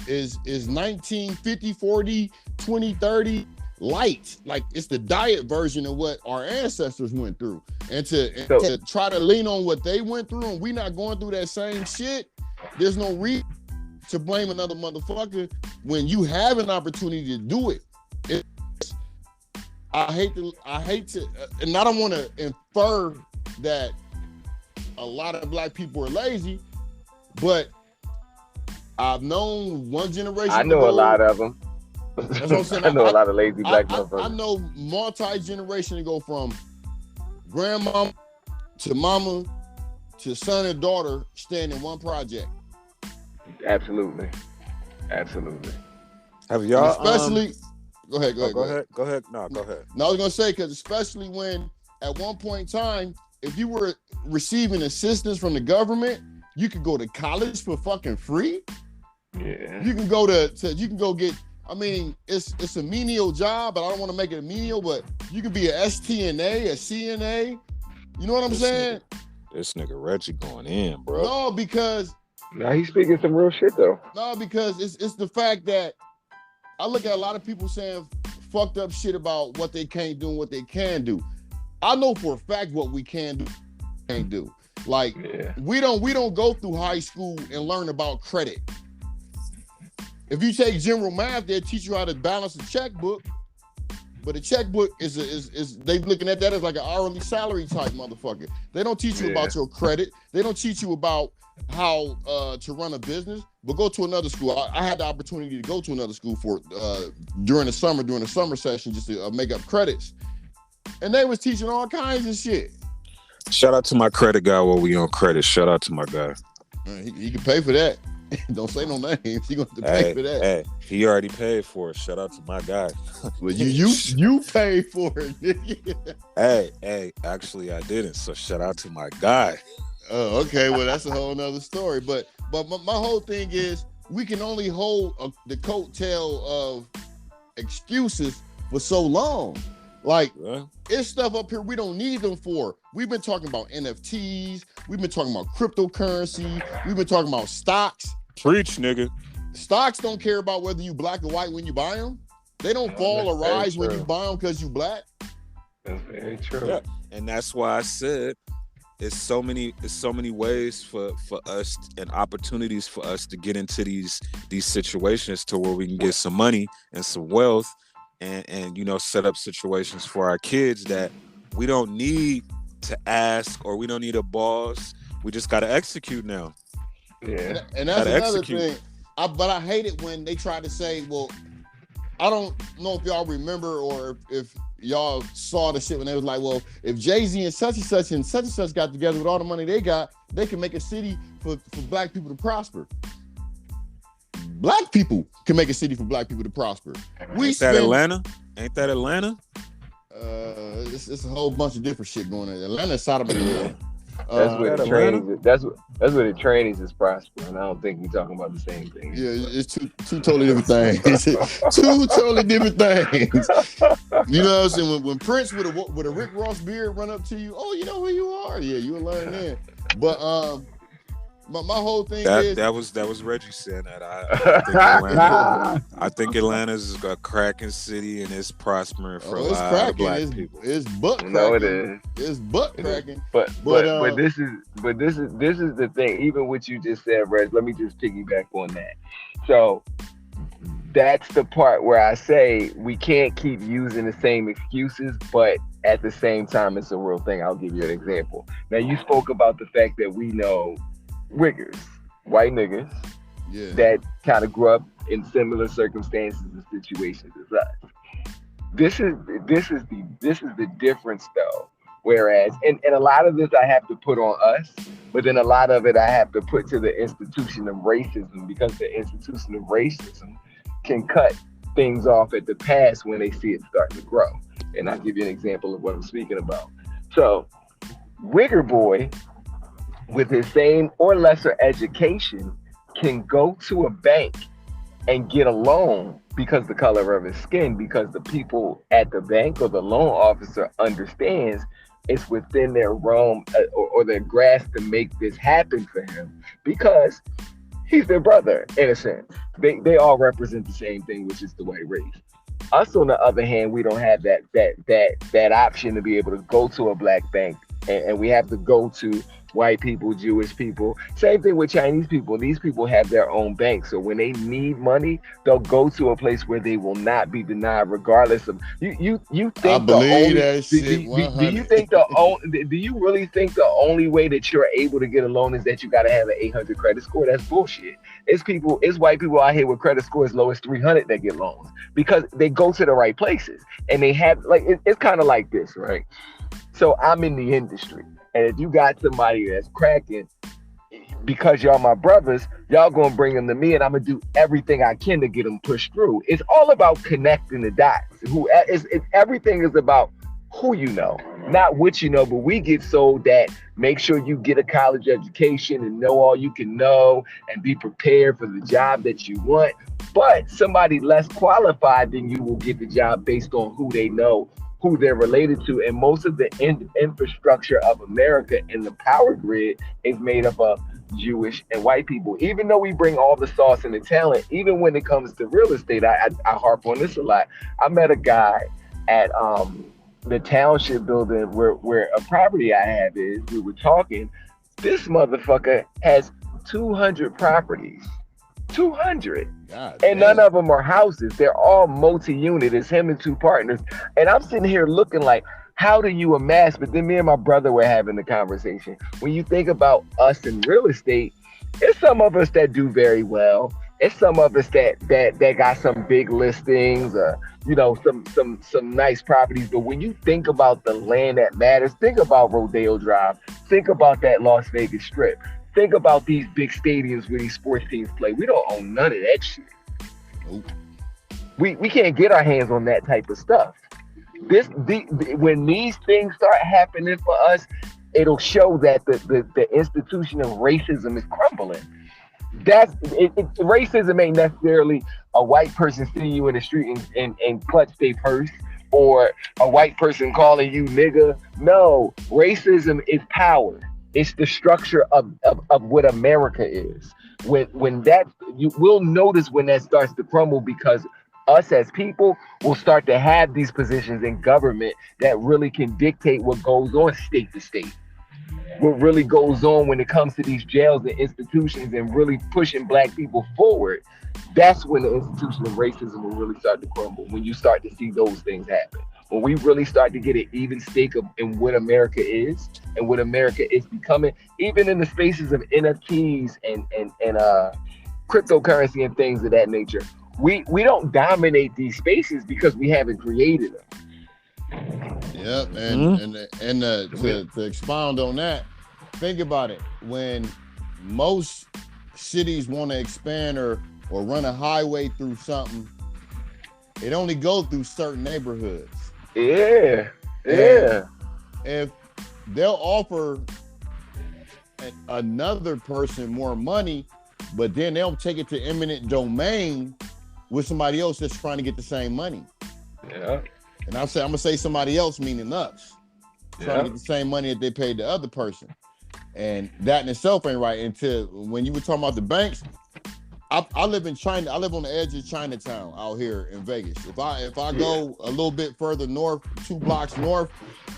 Speaker 2: Is 1950, 40, 20, 30 light. Like, it's the diet version of what our ancestors went through. And to try to lean on what they went through, and we not going through that same shit, there's no reason to blame another motherfucker when you have an opportunity to do it. I hate to, and I don't want to infer that a lot of black people are lazy, but I've known one generation.
Speaker 3: I know a lot of them.
Speaker 2: That's what I'm saying.
Speaker 3: I know a lot of lazy black motherfuckers.
Speaker 2: I know multi-generation to go from grandma to mama to son and daughter staying in one project.
Speaker 3: Absolutely.
Speaker 1: Have y'all
Speaker 2: especially go ahead.
Speaker 1: No, go ahead. No,
Speaker 2: I was gonna say, because especially when at one point in time, if you were receiving assistance from the government, you could go to college for fucking free.
Speaker 3: Yeah.
Speaker 2: You can go you can go get, I mean, it's a menial job, but I don't want to make it a menial, but you can be a STNA, a CNA. You know what I'm saying?
Speaker 1: This nigga Reggie going in, bro.
Speaker 2: No, because
Speaker 3: he's speaking some real shit though.
Speaker 2: No, because it's the fact that I look at a lot of people saying fucked up shit about what they can't do and what they can do. I know for a fact what we can do, can't do. Like, we don't go through high school and learn about credit. If you take general math, they'll teach you how to balance a checkbook. But a checkbook is they looking at that as like an hourly salary type motherfucker. They don't teach you about your credit. They don't teach you about how to run a business. But go to another school. I had the opportunity to go to another school for during the summer session just to make up credits, and they was teaching all kinds of shit.
Speaker 1: Shout out to my credit guy while we on credit. Shout out to my guy.
Speaker 2: He can pay for that. Don't say no names. He gonna have to pay for that.
Speaker 1: Hey, he already paid for it. Shout out to my guy.
Speaker 2: Well, you paid for it.
Speaker 1: Hey, actually I didn't. So shout out to my guy.
Speaker 2: Oh, okay. Well, that's a whole nother story. But my whole thing is we can only hold the coattail of excuses for so long. Like, it's stuff up here we don't need them for. We've been talking about NFTs. We've been talking about cryptocurrency. We've been talking about stocks.
Speaker 1: Preach, nigga.
Speaker 2: Stocks don't care about whether you black or white when you buy them. They don't fall or rise when you buy them because you black.
Speaker 3: That's very true.
Speaker 1: Yeah. And that's why I said it's so many ways for us and opportunities for us to get into these situations to where we can get some money and some wealth and set up situations for our kids that we don't need to ask or we don't need a boss. We just got to execute now.
Speaker 2: Yeah. And that's another thing. But I hate it when they try to say, well, I don't know if y'all remember or if y'all saw the shit when they was like, well, if Jay-Z and such and such got together with all the money they got, they can make a city for black people to prosper. Black people can make a city for black people to prosper.
Speaker 1: Ain't that Atlanta?
Speaker 2: It's a whole bunch of different shit going on. Atlanta's Sodom and Gomorrah.
Speaker 3: That's where the trainees. That's where the trainees is prospering. I don't think we're talking about the same thing.
Speaker 2: Yeah, it's two totally different things. Two totally different things. You know what I'm saying? When Prince with a Rick Ross beard run up to you, oh, you know who you are. Yeah, you'll learn then. But my whole thing is
Speaker 1: that was Reggie saying that. I think Atlanta's a cracking city and it's prospering for a lot of black people.
Speaker 2: It's butt cracking.
Speaker 3: No, it is.
Speaker 2: It's butt cracking.
Speaker 3: But this is the thing. Even what you just said, Reg. Let me just piggyback on that. So that's the part where I say we can't keep using the same excuses, but at the same time, it's a real thing. I'll give you an example. Now, you spoke about the fact that we know Wiggers, white niggas, that kind of grew up in similar circumstances and situations as us. This is the difference though. Whereas, and a lot of this I have to put on us, but then a lot of it I have to put to the institution of racism, because the institution of racism can cut things off at the pass when they see it starting to grow. And I'll give you an example of what I'm speaking about. So, Wigger boy, with his same or lesser education, can go to a bank and get a loan because the color of his skin, because the people at the bank or the loan officer understands it's within their realm or their grasp to make this happen for him, because he's their brother in a sense. They all represent the same thing, which is the white race. Us, on the other hand, we don't have that option to be able to go to a black bank, and we have to go to white people, Jewish people. Same thing with Chinese people. These people have their own banks. So when they need money, they'll go to a place where they will not be denied, regardless of you think
Speaker 2: I believe that shit.
Speaker 3: Do you really think the only way that you're able to get a loan is that you gotta have an 800 credit score? That's bullshit. It's white people out here with credit score as low as 300 that get loans because they go to the right places, and they have it's kind of like this, right? So I'm in the industry. And if you got somebody that's cracking, because y'all my brothers, y'all gonna bring them to me, and I'm gonna do everything I can to get them pushed through. It's all about connecting the dots. Everything is about who you know, not what you know. But we get sold that make sure you get a college education and know all you can know and be prepared for the job that you want. But somebody less qualified than you will get the job based on who they know, who they're related to. And most of the infrastructure of America and the power grid is made up of Jewish and white people. Even though we bring all the sauce and the talent, even when it comes to real estate, I harp on this a lot. I met a guy at the township building where a property I have is. We were talking. This motherfucker has 200 properties. 200.
Speaker 2: God
Speaker 3: And
Speaker 2: damn.
Speaker 3: none of them are houses. They're all multi-unit. It's him and 2 partners. And I'm sitting here looking like, how do you amass? But then me and my brother were having the conversation. When you think about us in real estate, it's some of us that do very well. It's some of us that got some big listings, some nice properties. But when you think about the land that matters, think about Rodeo Drive. Think about that Las Vegas Strip. Think about these big stadiums where these sports teams play. We don't own none of that shit.
Speaker 2: Nope.
Speaker 3: We can't get our hands on that type of stuff. When these things start happening for us, it'll show that the institution of racism is crumbling. Racism ain't necessarily a white person seeing you in the street and clutch their purse, or a white person calling you nigga. No, racism is power. It's the structure of what America is. When that, you will notice when that starts to crumble, because us as people will start to have these positions in government that really can dictate what goes on state to state. What really goes on when it comes to these jails and institutions and really pushing black people forward. That's when the institution of racism will really start to crumble, when you start to see those things happen. When we really start to get an even stake in what America is and what America is becoming, even in the spaces of NFTs and cryptocurrency and things of that nature. We don't dominate these spaces because we haven't created them.
Speaker 2: Yep, and to expound on that, think about it. When most cities want to expand or run a highway through something, it only goes through certain neighborhoods.
Speaker 3: Yeah.
Speaker 2: If they'll offer another person more money, but then they'll take it to eminent domain with somebody else that's trying to get the same money.
Speaker 3: Yeah.
Speaker 2: And I'm gonna say somebody else, meaning us, trying to get the same money that they paid the other person. And that in itself ain't right. Until when you were talking about the banks, I live in China. I live on the edge of Chinatown out here in Vegas. If I go a little bit further north, 2 blocks north,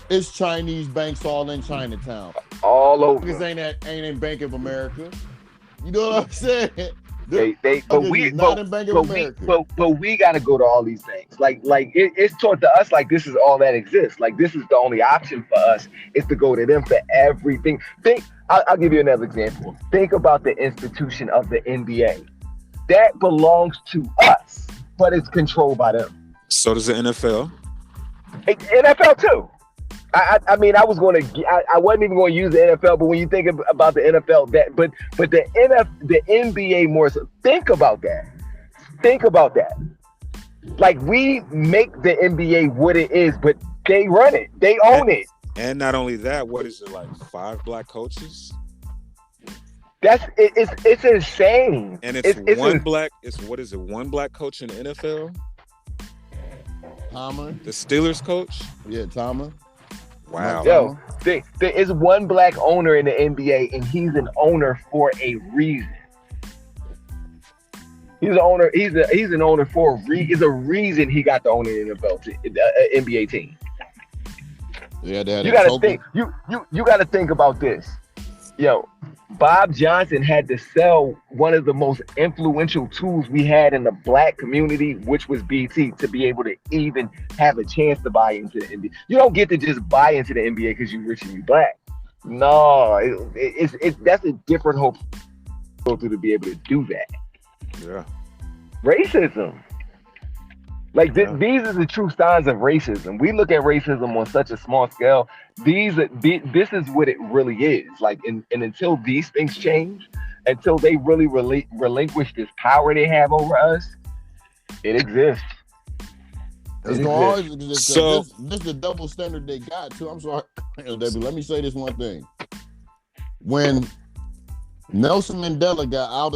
Speaker 2: it's Chinese banks all in Chinatown.
Speaker 3: All over.
Speaker 2: Because ain't in Bank of America. You know what I'm saying?
Speaker 3: We gotta go to all these things. Like it's taught to us like this is all that exists. Like this is the only option for us is to go to them for everything. I'll give you another example. Think about the institution of the NBA. That belongs to us, but it's controlled by them.
Speaker 1: So does the NFL.
Speaker 3: NFL too. I mean, I wasn't even going to use the NFL, but when you think about the NFL, but the NBA more so. Think about that. Like, we make the NBA what it is, but they run it, they own it.
Speaker 1: And not only that, what is it, like 5 black coaches?
Speaker 3: It's insane.
Speaker 1: And it's one black coach in the NFL?
Speaker 2: Tomlin,
Speaker 1: the Steelers coach?
Speaker 2: Yeah, Tomlin.
Speaker 1: Wow.
Speaker 3: Yo, there is one black owner in the NBA, and he's an owner for a reason. He's an owner. He's an owner for a reason. It's a reason he got to own an NBA team.
Speaker 2: Yeah,
Speaker 3: you gotta think. You gotta think about this. Yo, Bob Johnson had to sell one of the most influential tools we had in the black community, which was BT, to be able to even have a chance to buy into the NBA. You don't get to just buy into the NBA because you're rich and you black. No, that's a different hope go through to be able to do that.
Speaker 1: Yeah.
Speaker 3: Racism. Like these are the true signs of racism. We look at racism on such a small scale. This is what it really is. Like, and until these things change, until they really relinquish this power they have over us, it exists.
Speaker 2: It's always this is the double standard they got too. I'm sorry, Debbie. Let me say this one thing. When Nelson Mandela got out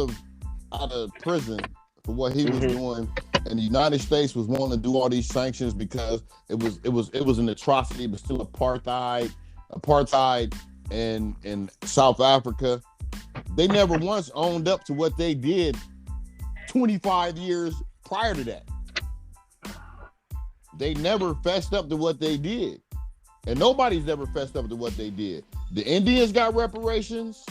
Speaker 2: of prison for what he was doing, and the United States was wanting to do all these sanctions because it was an atrocity, but still apartheid in South Africa. They never once owned up to what they did 25 years prior to that. They never fessed up to what they did. And nobody's never fessed up to what they did. The Indians got reparations.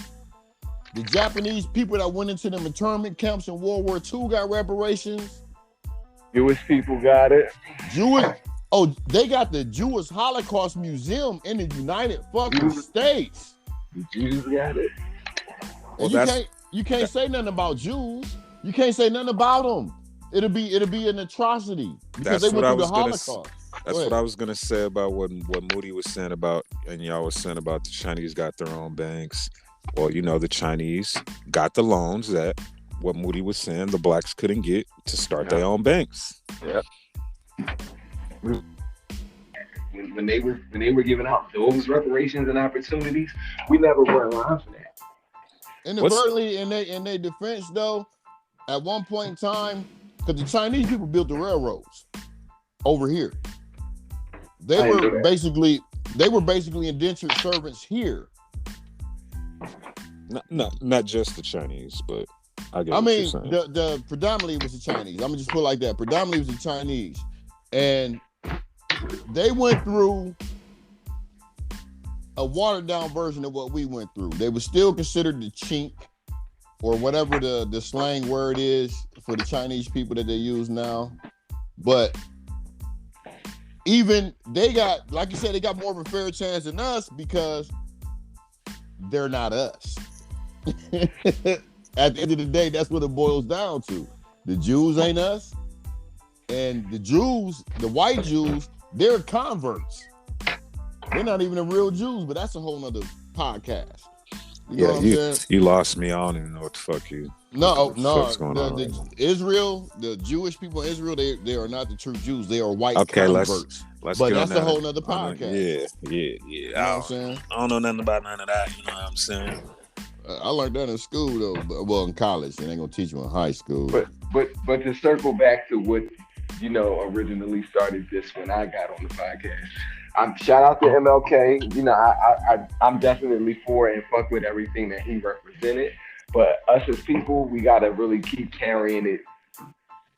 Speaker 2: The Japanese people that went into them internment camps in World War II got reparations.
Speaker 3: Jewish people got it.
Speaker 2: They got the Jewish Holocaust Museum in the United fucking States.
Speaker 3: The Jews got it.
Speaker 2: And you can't say nothing about Jews. You can't say nothing about them. It'll be an atrocity because they went through the Holocaust.
Speaker 1: That's what I was gonna say about what Moody was saying about, and y'all was saying about the Chinese got their own banks. Well, the Chinese got the loans that what Moody was saying the blacks couldn't get to start their own banks.
Speaker 3: Yeah. When they were giving out those reparations and opportunities, we never went around for that.
Speaker 2: Inadvertently, in their defense, though, at one point in time, because the Chinese people built the railroads over here, they were basically indentured servants here.
Speaker 1: Not just the Chinese, but
Speaker 2: I mean, the predominantly was the Chinese. I'm gonna just put it like that. Predominantly was the Chinese, and they went through a watered down version of what we went through. They were still considered the chink, or whatever the slang word is for the Chinese people that they use now. But even they got, like you said, they got more of a fair chance than us because they're not us. At the end of the day, that's what it boils down to. The Jews ain't us. And the Jews, the white Jews, they're converts. They're not even the real Jews, but that's a whole nother podcast.
Speaker 1: You lost me. I don't even know what the fuck you.
Speaker 2: Israel, the Jewish people in Israel, they are not the true Jews. They are white
Speaker 1: converts.
Speaker 2: But that's a whole nother podcast.
Speaker 1: Yeah.
Speaker 2: You know what I'm saying?
Speaker 1: I don't know nothing about none of that. You know what I'm saying?
Speaker 2: I learned that in school though. Well, in college, they ain't gonna teach you in high school.
Speaker 3: But to circle back to what originally started this when I got on the podcast. Shout out to MLK. I'm definitely for and fuck with everything that he represented. But us as people, we gotta really keep carrying it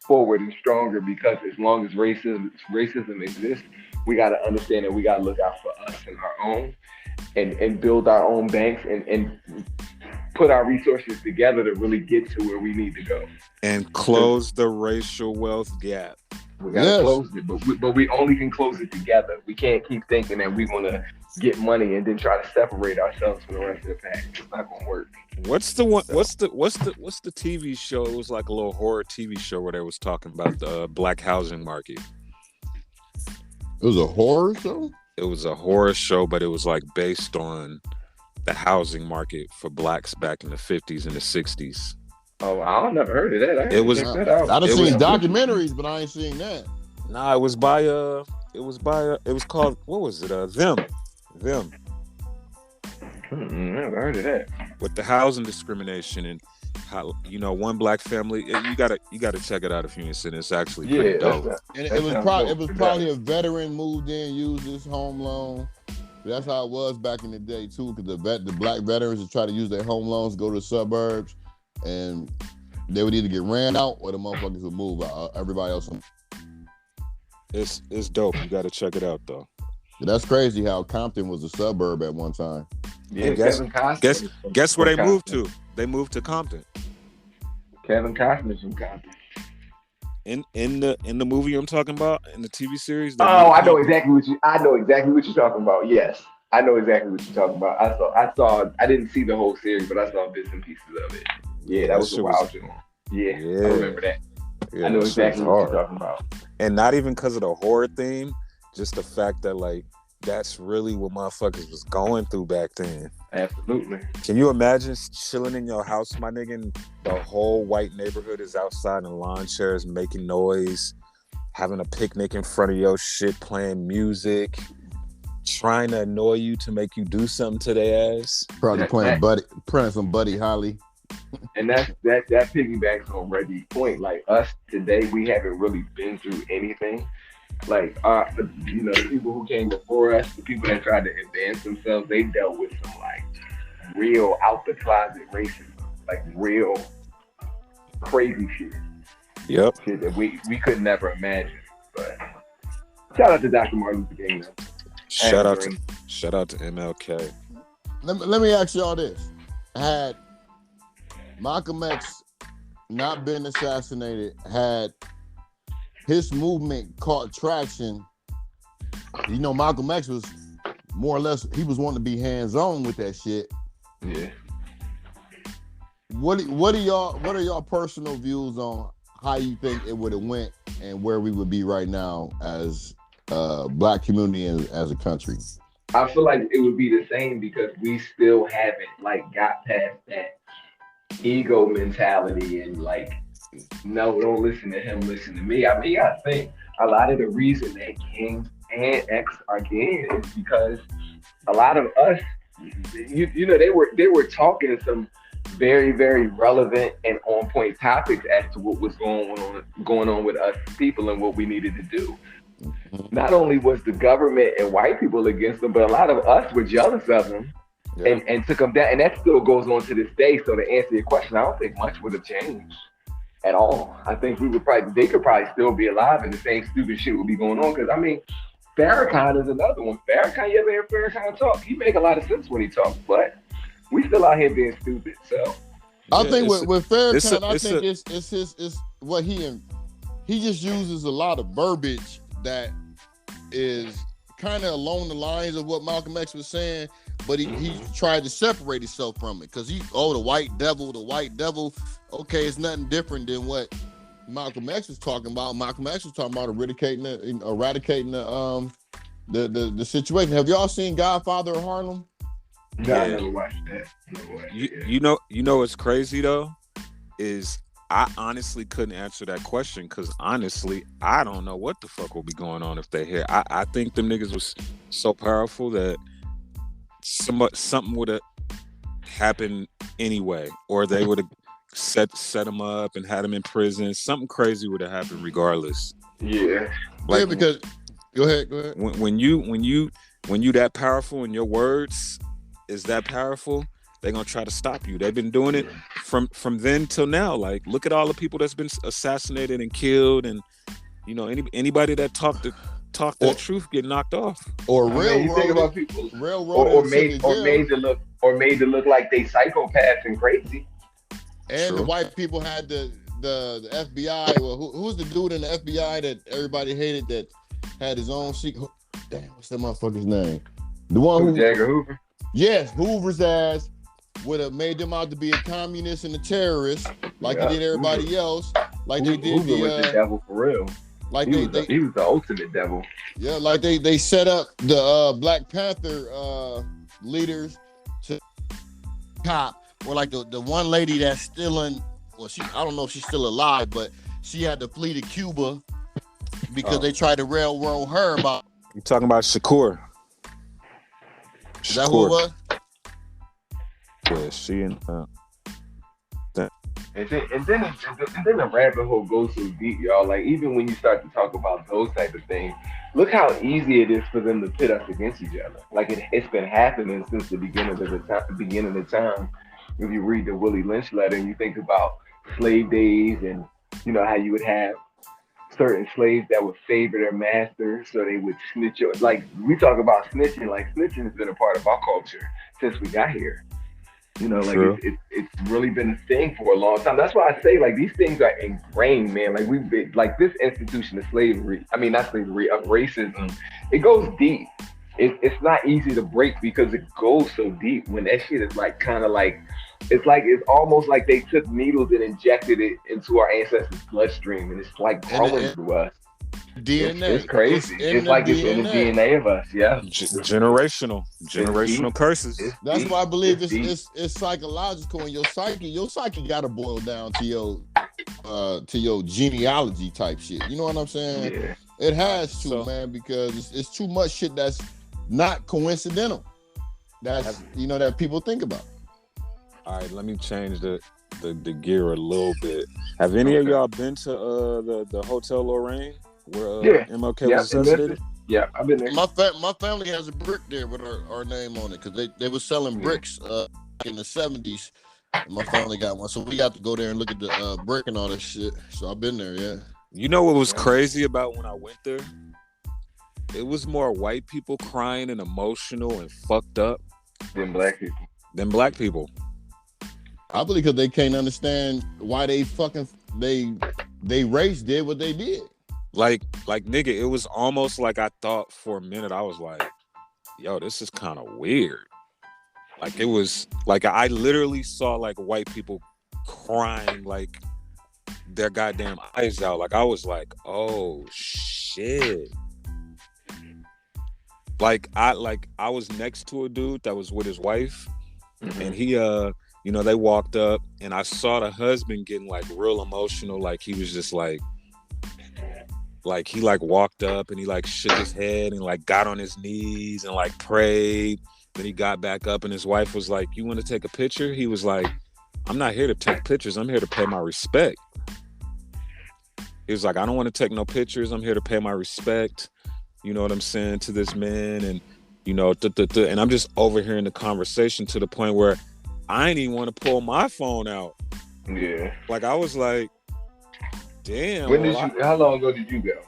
Speaker 3: forward and stronger, because as long as racism exists, we gotta understand that we gotta look out for us and our own, and build our own banks and put our resources together to really get to where we need to go.
Speaker 1: And close the racial wealth gap.
Speaker 3: We gotta close it, but we only can close it together. We can't keep thinking that we want to get money and then try to separate ourselves from the rest of the pack. It's not gonna work.
Speaker 1: What's the TV show? It was like a little horror TV show where they was talking about the black housing market.
Speaker 2: It was a horror show?
Speaker 1: It was a horror show, but it was like based on the housing market for blacks back in the 50s and the 60s.
Speaker 3: Oh, I never heard of that.
Speaker 1: It was
Speaker 2: seen documentaries, but I ain't seen that.
Speaker 1: Nah, it was called, what was it? Them.
Speaker 3: Never heard of that.
Speaker 1: With the housing discrimination and how one black family, you gotta check it out if you ain't seen it. It's actually pretty dope.
Speaker 2: And it was probably a veteran moved in, used his home loan. That's how it was back in the day too, because the black veterans would try to use their home loans to go to the suburbs, and they would either get ran out or the motherfuckers would move out. Everybody else.
Speaker 1: It's dope. You got to check it out though.
Speaker 2: That's crazy how Compton was a suburb at one time.
Speaker 3: Yeah,
Speaker 1: guess where they moved to? They moved to Compton.
Speaker 3: Kevin Costner's from Compton.
Speaker 1: In the movie I'm talking about, in the TV series.
Speaker 3: I know exactly what you're talking about. Yes, I know exactly what you're talking about. I saw. I didn't see the whole series, but I saw bits and pieces of it. Yeah, that was a wild show. Yeah, I remember that. Yeah, I know exactly what you're talking about.
Speaker 1: And not even because of the horror theme, just the fact that like that's really what motherfuckers was going through back then.
Speaker 3: Absolutely.
Speaker 1: Can you imagine chilling in your house, my nigga, and the whole white neighborhood is outside in lawn chairs making noise, having a picnic in front of your shit, playing music, trying to annoy you to make you do something to their ass?
Speaker 2: Probably playing some Buddy Holly.
Speaker 3: And that piggybacks on Reggie's point. Like us today, we haven't really been through anything. Like the people who came before us, the people that tried to advance themselves, they dealt with some like real out the closet racism, like real crazy shit.
Speaker 1: Yep.
Speaker 3: Shit that we could never imagine. But shout out to Dr. Martin Luther King.
Speaker 1: Shout out to MLK.
Speaker 2: Let me ask y'all this: had Malcolm X not been assassinated had his movement caught traction. You know, Malcolm X was more or less, he was wanting to be hands-on with that shit.
Speaker 3: Yeah.
Speaker 2: What are y'all personal views on how you think it would have went and where we would be right now as Black community and as a country?
Speaker 3: I feel like it would be the same because we still haven't like got past that ego mentality and like, no, don't listen to him, listen to me. I mean, I think a lot of the reason that King and X are dead is because a lot of us, you know, they were talking some very, very relevant and on point topics as to what was going on with us people and what we needed to do. Not only was the government and white people against them, but a lot of us were jealous of them. Yeah. And took them down, and that still goes on to this day. So to answer your question, I don't think much would have changed at all. I think they could probably still be alive, and the same stupid shit would be going on. Because I mean, Farrakhan is another one. Farrakhan, you ever hear Farrakhan talk? He make a lot of sense when he talks, but we still out here being stupid. So
Speaker 2: I think with Farrakhan, I think it's what he just uses a lot of verbiage that is kind of along the lines of what Malcolm X was saying. But he tried to separate himself from it because the white devil. Okay, it's nothing different than what Malcolm X was talking about. Malcolm X was talking about eradicating the situation. Have y'all seen Godfather of Harlem?
Speaker 3: Yeah, I never watched that.
Speaker 1: You know what's crazy though is I honestly couldn't answer that question because honestly I don't know what the fuck will be going on if they hit. I think them niggas was so powerful that something would have happened anyway, or they would have set them up and had them in prison. Something crazy would have happened regardless.
Speaker 3: Yeah,
Speaker 2: like, yeah, because go ahead.
Speaker 1: When you that powerful and your words is that powerful, they're gonna try to stop you. They've been doing it from then till now. Like, look at all the people that's been assassinated and killed, and you know anybody that talk that truth get knocked off,
Speaker 3: or railroad people, or made to look like they psychopaths and crazy.
Speaker 2: And true. The white people had the FBI. Well, who's the dude in the FBI that everybody hated that had his own secret? Damn, what's that motherfucker's name? The one who
Speaker 3: Jagger Hoover.
Speaker 2: Yes, Hoover's ass would have made them out to be a communist and a terrorist, like they did everybody else. Like they did
Speaker 3: Hoover was the devil for real.
Speaker 2: Like
Speaker 3: he was the ultimate devil.
Speaker 2: Yeah, like they set up the Black Panther leaders to cop, or like the one lady that's still in. Well, I don't know if she's still alive, but she had to flee to Cuba because they tried to railroad her about.
Speaker 1: You talking about Shakur?
Speaker 2: Is that who it was?
Speaker 1: Yeah, she and.
Speaker 3: And then the rabbit hole goes so deep, y'all. Like, even when you start to talk about those type of things, look how easy it is for them to pit us against each other. Like, it's been happening since the beginning of time. If you read the Willie Lynch letter and you think about slave days and, you know, how you would have certain slaves that would favor their masters, so they would snitch. Like, we talk about snitching. Like, snitching has been a part of our culture since we got here. You know, like it's really been a thing for a long time. That's why I say, like, these things are ingrained, man. Like, we've been, like, this institution of slavery, I mean, not slavery, of racism, it goes deep. It's not easy to break because it goes so deep when that shit is like kind of like it's almost like they took needles and injected it into our ancestors' bloodstream, and it's like growing through us.
Speaker 2: DNA.
Speaker 3: It's crazy. It's like it's in the DNA of us. Yeah.
Speaker 1: Generational curses.
Speaker 2: That's why I believe it's psychological, and your psyche got to boil down to your genealogy type shit. You know what I'm saying?
Speaker 3: Yeah.
Speaker 2: It has to, man, because it's too much shit that's not coincidental. That's that people think about.
Speaker 1: All right, let me change the gear a little bit. Have any of y'all been to the Hotel Lorraine where MLK was assassinated?
Speaker 3: Yeah, I've been there.
Speaker 2: My family has a brick there with our name on it because they were selling bricks in the 70s. My family got one, so we got to go there and look at the brick and all that shit. So I've been there, yeah.
Speaker 1: You know what was crazy about when I went there? It was more white people crying and emotional and fucked up
Speaker 3: than black people.
Speaker 2: I believe because they can't understand why they race did what they did.
Speaker 1: Like nigga, it was almost like I thought for a minute. I was like, yo, this is kind of weird. Like it was like I literally saw like white people crying like their goddamn eyes out. Like I was like, oh shit. Like I was next to a dude that was with his wife, and he they walked up and I saw the husband getting like real emotional. Like he was just like he like walked up and he like shook his head and like got on his knees and like prayed. Then he got back up and his wife was like, you want to take a picture? He was like, I'm not here to take pictures. I'm here to pay my respect. He was like, I don't want to take no pictures. I'm here to pay my respect. You know what I'm saying, to this man. And, and I'm just overhearing the conversation to the point where I ain't even want to pull my phone out.
Speaker 3: Yeah.
Speaker 1: Like, I was like, damn.
Speaker 3: How long ago did you go?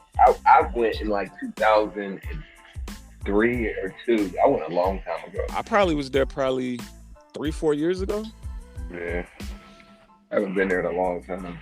Speaker 3: I went in like 2003 or 2. I went a long time ago.
Speaker 1: I probably was there 3-4 years ago.
Speaker 3: Yeah. I haven't been there in a long time.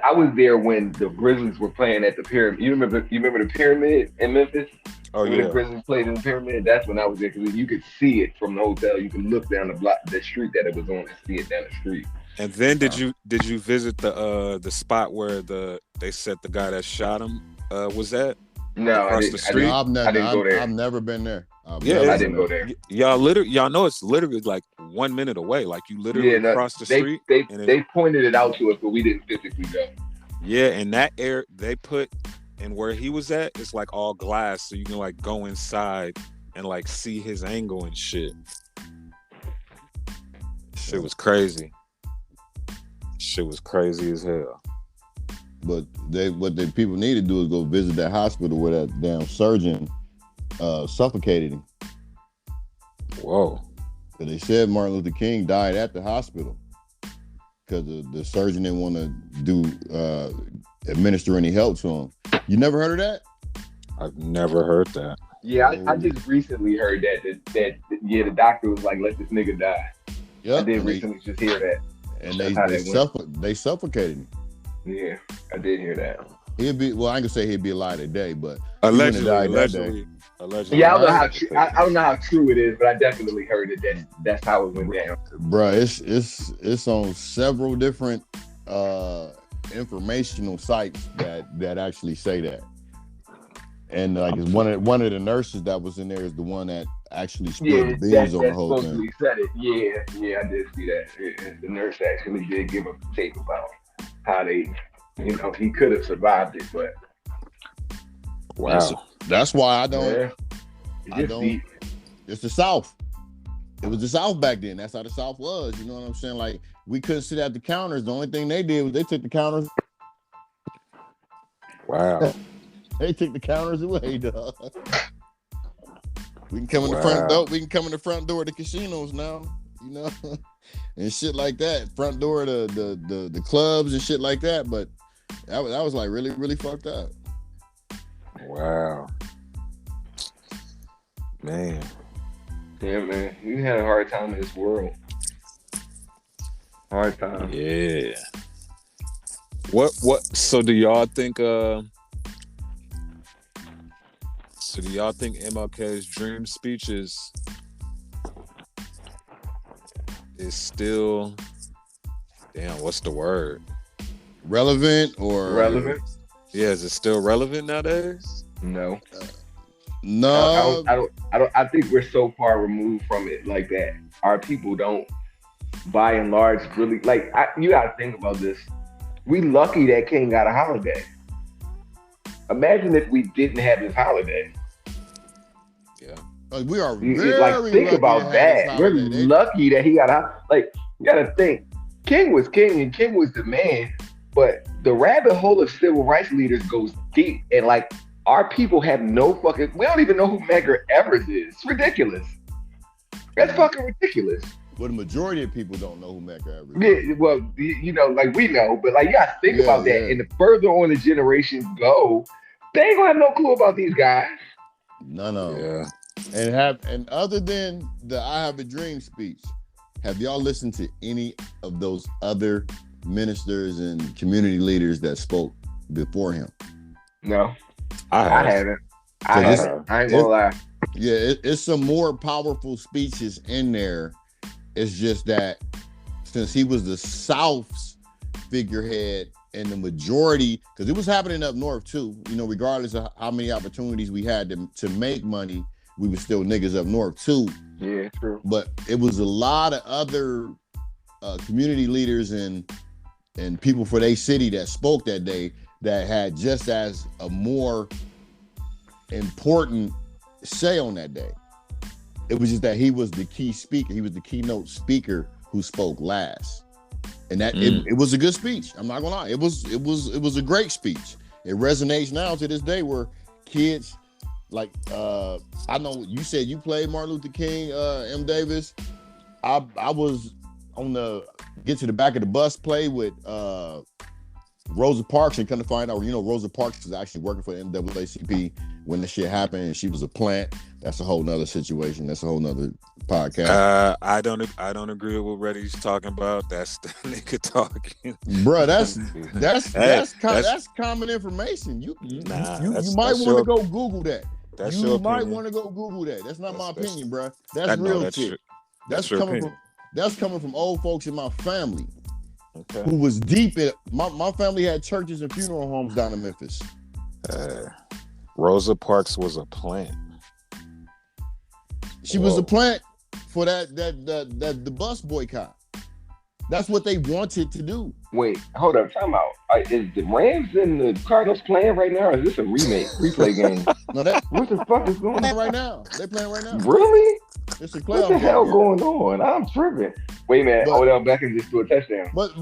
Speaker 3: I was there when the Grizzlies were playing at the Pyramid. You remember the Pyramid in Memphis?
Speaker 1: Oh,
Speaker 3: when
Speaker 1: yeah.
Speaker 3: The Grizzlies played in the Pyramid? That's when I was there because you could see it from the hotel. You could look down the street that it was on and see it down the street.
Speaker 1: And then did you visit the spot where they said the guy that shot him was at?
Speaker 3: No,
Speaker 1: across the street.
Speaker 3: I didn't go there.
Speaker 2: I've never been there.
Speaker 3: I didn't go there.
Speaker 1: Y'all know it's literally like 1 minute away. Like you literally cross the street.
Speaker 3: They pointed it out to us, but we didn't physically go.
Speaker 1: Yeah, and that air they put and where he was at, it's like all glass, so you can like go inside and like see his angle and shit. Shit was crazy. Shit was crazy as hell.
Speaker 2: But what the people need to do is go visit that hospital where that damn surgeon suffocated him.
Speaker 1: Whoa.
Speaker 2: But they said Martin Luther King died at the hospital because the surgeon didn't want to administer any help to him. You never heard of that?
Speaker 1: I've never heard that.
Speaker 3: Yeah, I just recently heard that the doctor was like, let this nigga die.
Speaker 2: Yep.
Speaker 3: I did recently just hear that.
Speaker 2: And they suffocated him.
Speaker 3: Yeah, I did hear that.
Speaker 2: He'd be, well, I ain't gonna say he'd be alive today, but
Speaker 1: allegedly.
Speaker 3: Yeah, I don't know how true it is, but I definitely heard it. That's how it went down.
Speaker 2: Bruh, it's on several different informational sites that actually say that. And like it's one of the nurses that was in there is the one that actually spilled the beans on the whole thing.
Speaker 3: Said it. Yeah, I did see that. The nurse actually did give a tape about how they, he could have survived it, but
Speaker 1: wow.
Speaker 2: That's why I don't.
Speaker 3: Yeah.
Speaker 2: It's the South. It was the South back then. That's how the South was. You know what I'm saying? Like we couldn't sit at the counters. The only thing they did was they took the counters.
Speaker 1: Wow.
Speaker 2: They took the counters away, dog. We can come in the front door. We can come in the front door of the casinos now, and shit like that. Front door to the clubs and shit like that. But that was like really, really fucked up.
Speaker 1: Wow. Man.
Speaker 3: Yeah, man. You had a hard time in this world. Hard time.
Speaker 1: Yeah. What? So do y'all think? So do y'all think MLK's dream speech is still? Damn, what's the word?
Speaker 2: Relevant or
Speaker 3: relevant?
Speaker 1: Yeah, is it still relevant nowadays?
Speaker 3: No.
Speaker 2: No.
Speaker 3: I don't. I think we're so far removed from it like that. Our people don't, by and large, really like. You gotta think about this. We lucky that King got a holiday. Imagine if we didn't have this holiday.
Speaker 1: Yeah.
Speaker 2: We are very
Speaker 3: think about that. We're lucky that he got you gotta think. King was king and King was the man, but the rabbit hole of civil rights leaders goes deep, and like our people have no fucking. We don't even know who Medgar Evers is. It's ridiculous. That's fucking ridiculous.
Speaker 2: Well, the majority of people don't know who Medgar Evers is.
Speaker 3: Yeah, well, like we know, but like you gotta think about that. And the further on the generations go, they ain't gonna have no clue about these guys.
Speaker 2: None of them.
Speaker 1: Yeah.
Speaker 2: And other than the "I Have a Dream" speech, have y'all listened to any of those other ministers and community leaders that spoke before him?
Speaker 3: No,
Speaker 1: I
Speaker 3: I
Speaker 1: have.
Speaker 3: haven't. I haven't. I ain't gonna lie.
Speaker 2: Yeah, it's some more powerful speeches in there. It's just that since he was the South's figurehead and the majority, because it was happening up north too, you know, regardless of how many opportunities we had to make money, we were still niggas up north too.
Speaker 3: Yeah, true.
Speaker 2: But it was a lot of other community leaders and people for their city that spoke that day that had just as a more important say on that day. It was just that he was the key speaker. He was the keynote speaker who spoke last. And that it was a good speech. I'm not gonna lie. It was a great speech. It resonates now to this day where kids like I know you said you played Martin Luther King, MDAVIS. I was on the get to the back of the bus play with Rosa Parks, and come to find out, you know, Rosa Parks was actually working for the NAACP when the shit happened, and she was a plant. That's a whole nother situation. That's a whole nother podcast.
Speaker 1: I don't agree with what Reddy's talking about. That's the nigga talking,
Speaker 2: bro. That's common information. You might want to go Google that. You might want to go Google that. That's not my opinion, bro. That's real shit. That's coming from old folks in my family. Okay. Who was deep in my family had churches and funeral homes down in Memphis.
Speaker 1: Rosa Parks was a plant.
Speaker 2: She was a plant for the bus boycott. That's what they wanted to do.
Speaker 3: Wait, hold up, time out. Is the Rams and the Cardinals playing right now, or is this a replay game?
Speaker 2: No, what the fuck is going on right now? They're playing right now.
Speaker 3: Really?
Speaker 2: It's a playoff.
Speaker 3: What the hell going on? I'm tripping. Wait a minute, Odell Beckham just threw a touchdown.
Speaker 2: But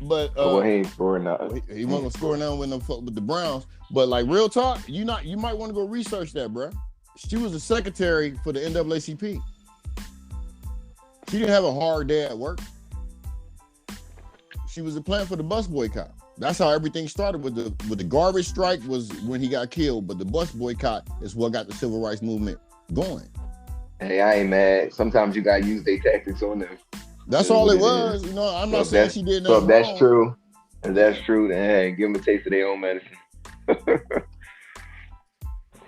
Speaker 3: well, he ain't scoring now.
Speaker 2: He wasn't scoring now with the Browns. But like real talk, you might want to go research that, bro. She was a secretary for the NAACP. She didn't have a hard day at work. She was a plant for the bus boycott. That's how everything started with the garbage strike was when he got killed, but the bus boycott is what got the civil rights movement going.
Speaker 3: Hey, I ain't mad. Sometimes you gotta use their tactics on them.
Speaker 2: That's all it was. You know, I'm not saying she did nothing
Speaker 3: wrong. So if that's
Speaker 2: true,
Speaker 3: then hey, give them a taste of their own medicine.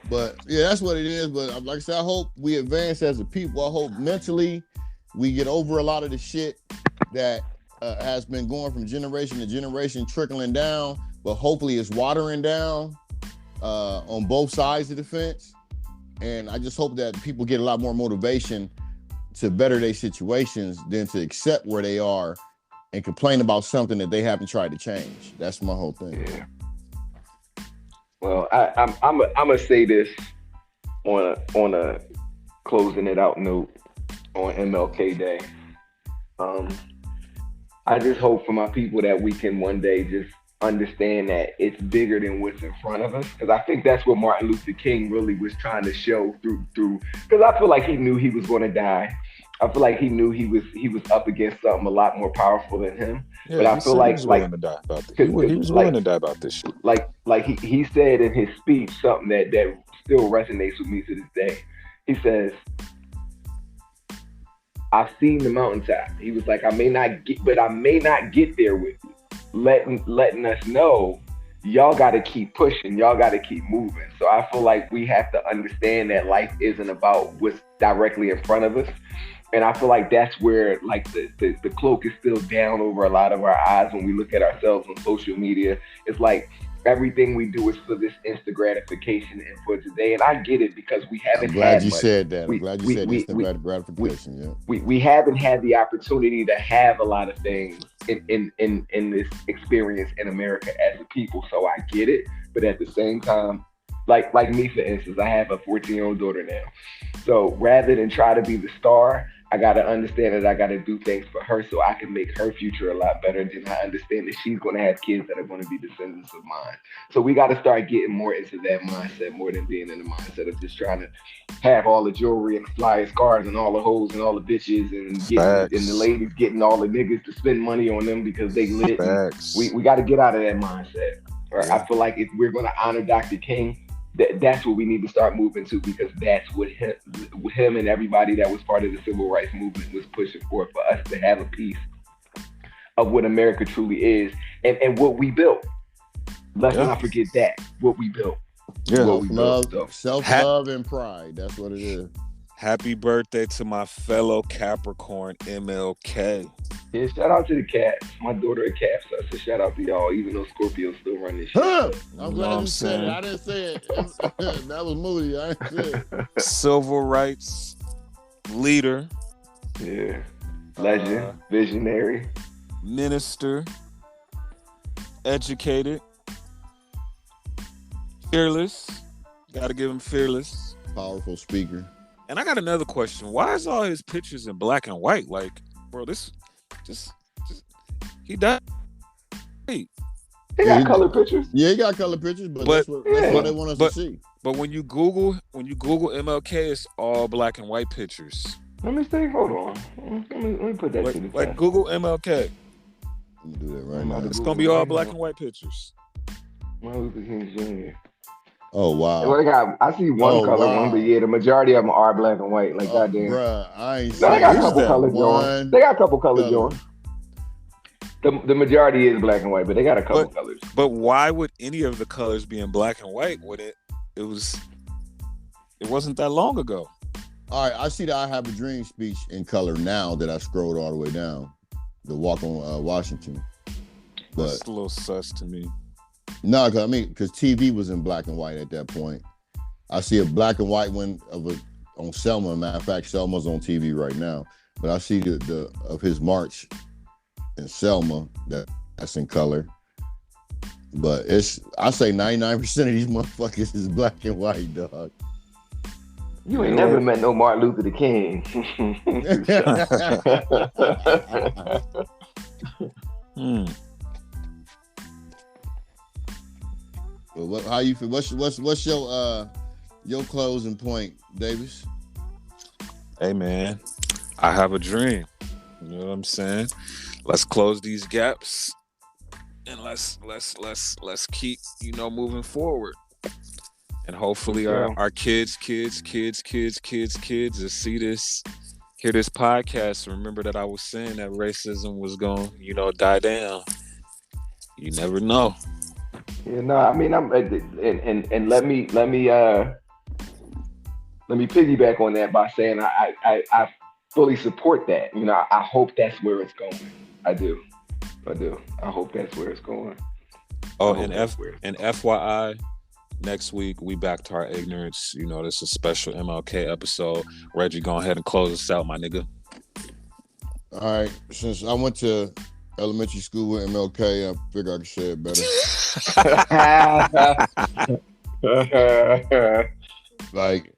Speaker 2: But yeah, that's what it is. But like I said, I hope we advance as a people. I hope mentally we get over a lot of the shit that has been going from generation to generation, trickling down. But hopefully it's watering down on both sides of the fence. And I just hope that people get a lot more motivation to better their situations than to accept where they are and complain about something that they haven't tried to change. That's my whole thing.
Speaker 3: Yeah. Well, I'm gonna say this on a closing it out note on MLK Day. I just hope for my people that we can one day just understand that it's bigger than what's in front of us, because I think that's what Martin Luther King really was trying to show through because I feel like he knew he was going to die. I feel like he knew he was up against something a lot more powerful than him. Yeah, but I feel like he was willing to die about this. He was willing to die about this shit. Like he said in his speech something that still resonates with me to this day. He says, "I've seen the mountaintop." He was like, I may not get there with you. Letting us know y'all got to keep pushing, y'all got to keep moving. So I feel like we have to understand that life isn't about what's directly in front of us. And I feel like that's where like the cloak is still down over a lot of our eyes when we look at ourselves on social media. It's like everything we do is for this instant gratification and for today. And I get it because we haven't.
Speaker 2: I'm glad you said that. I'm glad you said instant gratification.
Speaker 3: We haven't had the opportunity to have a lot of things in this experience in America as a people. So I get it, but at the same time, like me for instance, I have a 14-year-old daughter now. So rather than try to be the star, I got to understand that I got to do things for her so I can make her future a lot better. Then I understand that she's going to have kids that are going to be descendants of mine. So we got to start getting more into that mindset more than being in the mindset of just trying to have all the jewelry and the flyest cars and all the hoes and all the bitches and the ladies getting all the niggas to spend money on them because they lit. We got to get out of that mindset. Right? I feel like if we're going to honor Dr. King, that's what we need to start moving to, because that's what him and everybody that was part of the civil rights movement was pushing for us to have a piece of what America truly is, and what we built. Let's not forget that, what we built.
Speaker 1: Yeah.
Speaker 3: What we built. So.
Speaker 2: Self-love and pride. That's what it is.
Speaker 1: Happy birthday to my fellow Capricorn, MLK.
Speaker 3: Yeah, shout out to the cats. My daughter a cat, so shout out to y'all, even though Scorpios still run this shit.
Speaker 2: I'm glad you said it. I didn't say it. That was Moody. I didn't say it.
Speaker 1: Civil rights leader.
Speaker 3: Yeah. Legend. Visionary.
Speaker 1: Minister. Educated. Fearless. Gotta give him fearless.
Speaker 2: Powerful speaker.
Speaker 1: And I got another question. Why is all his pictures in black and white? Like, bro, this just he died.
Speaker 3: He got color pictures.
Speaker 2: Yeah, he got color pictures, but that's what they want us to see.
Speaker 1: But when you Google MLK, it's all black and white pictures.
Speaker 3: Let me see. Hold on. Let me put that to the
Speaker 1: like Google MLK.
Speaker 2: Let me do that right now.
Speaker 1: It's gonna be all black and white pictures.
Speaker 3: Martin Luther King Jr.
Speaker 2: Oh wow!
Speaker 3: Well, I see one color one, but yeah, the majority of them are black and white. Like goddamn,
Speaker 2: bruh, I ain't.
Speaker 3: No, they got a couple colors on. They got a couple colors on. The majority is black and white, but they got a couple colors.
Speaker 1: But why would any of the colors be in black and white when it wasn't that long ago?
Speaker 2: All right, I see the I Have a Dream speech in color now that I scrolled all the way down. The Walk on Washington. But
Speaker 1: that's a little sus to me.
Speaker 2: No, because TV was in black and white at that point. I see a black and white one on Selma. Matter of fact, Selma's on TV right now. But I see the of his march in Selma that's in color. But I say 99% of these motherfuckers is black and white, dog.
Speaker 3: You ain't never met no Martin Luther King.
Speaker 2: Well, how you feel? What's your closing point, Davis?
Speaker 1: Hey man, I have a dream. You know what I'm saying? Let's close these gaps and let's keep moving forward. And hopefully our kids will see this, hear this podcast. Remember that I was saying that racism was going, die down. You never know.
Speaker 3: Yeah, no, I mean, let me piggyback on that by saying I fully support that. I hope that's where it's going. I do. I hope that's where it's going.
Speaker 1: Oh, and FYI, next week we back to our ignorance. This is a special MLK episode. Reggie, go ahead and close us out, my nigga.
Speaker 2: All right, since I went to elementary school with MLK, I figure I can say it better. Like,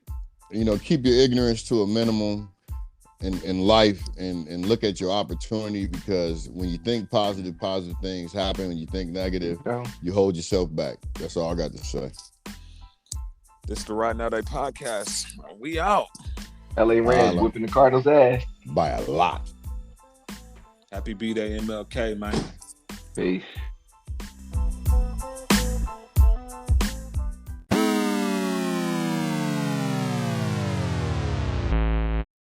Speaker 2: keep your ignorance to a minimum in life and look at your opportunity, because when you think positive things happen. When you think negative, you hold yourself back. That's all I got to say.
Speaker 1: This is the Riding Out Day podcast. We out.
Speaker 3: LA Rams whipping the Cardinals' ass.
Speaker 2: By a lot.
Speaker 1: Happy B-Day, MLK, man.
Speaker 3: Peace.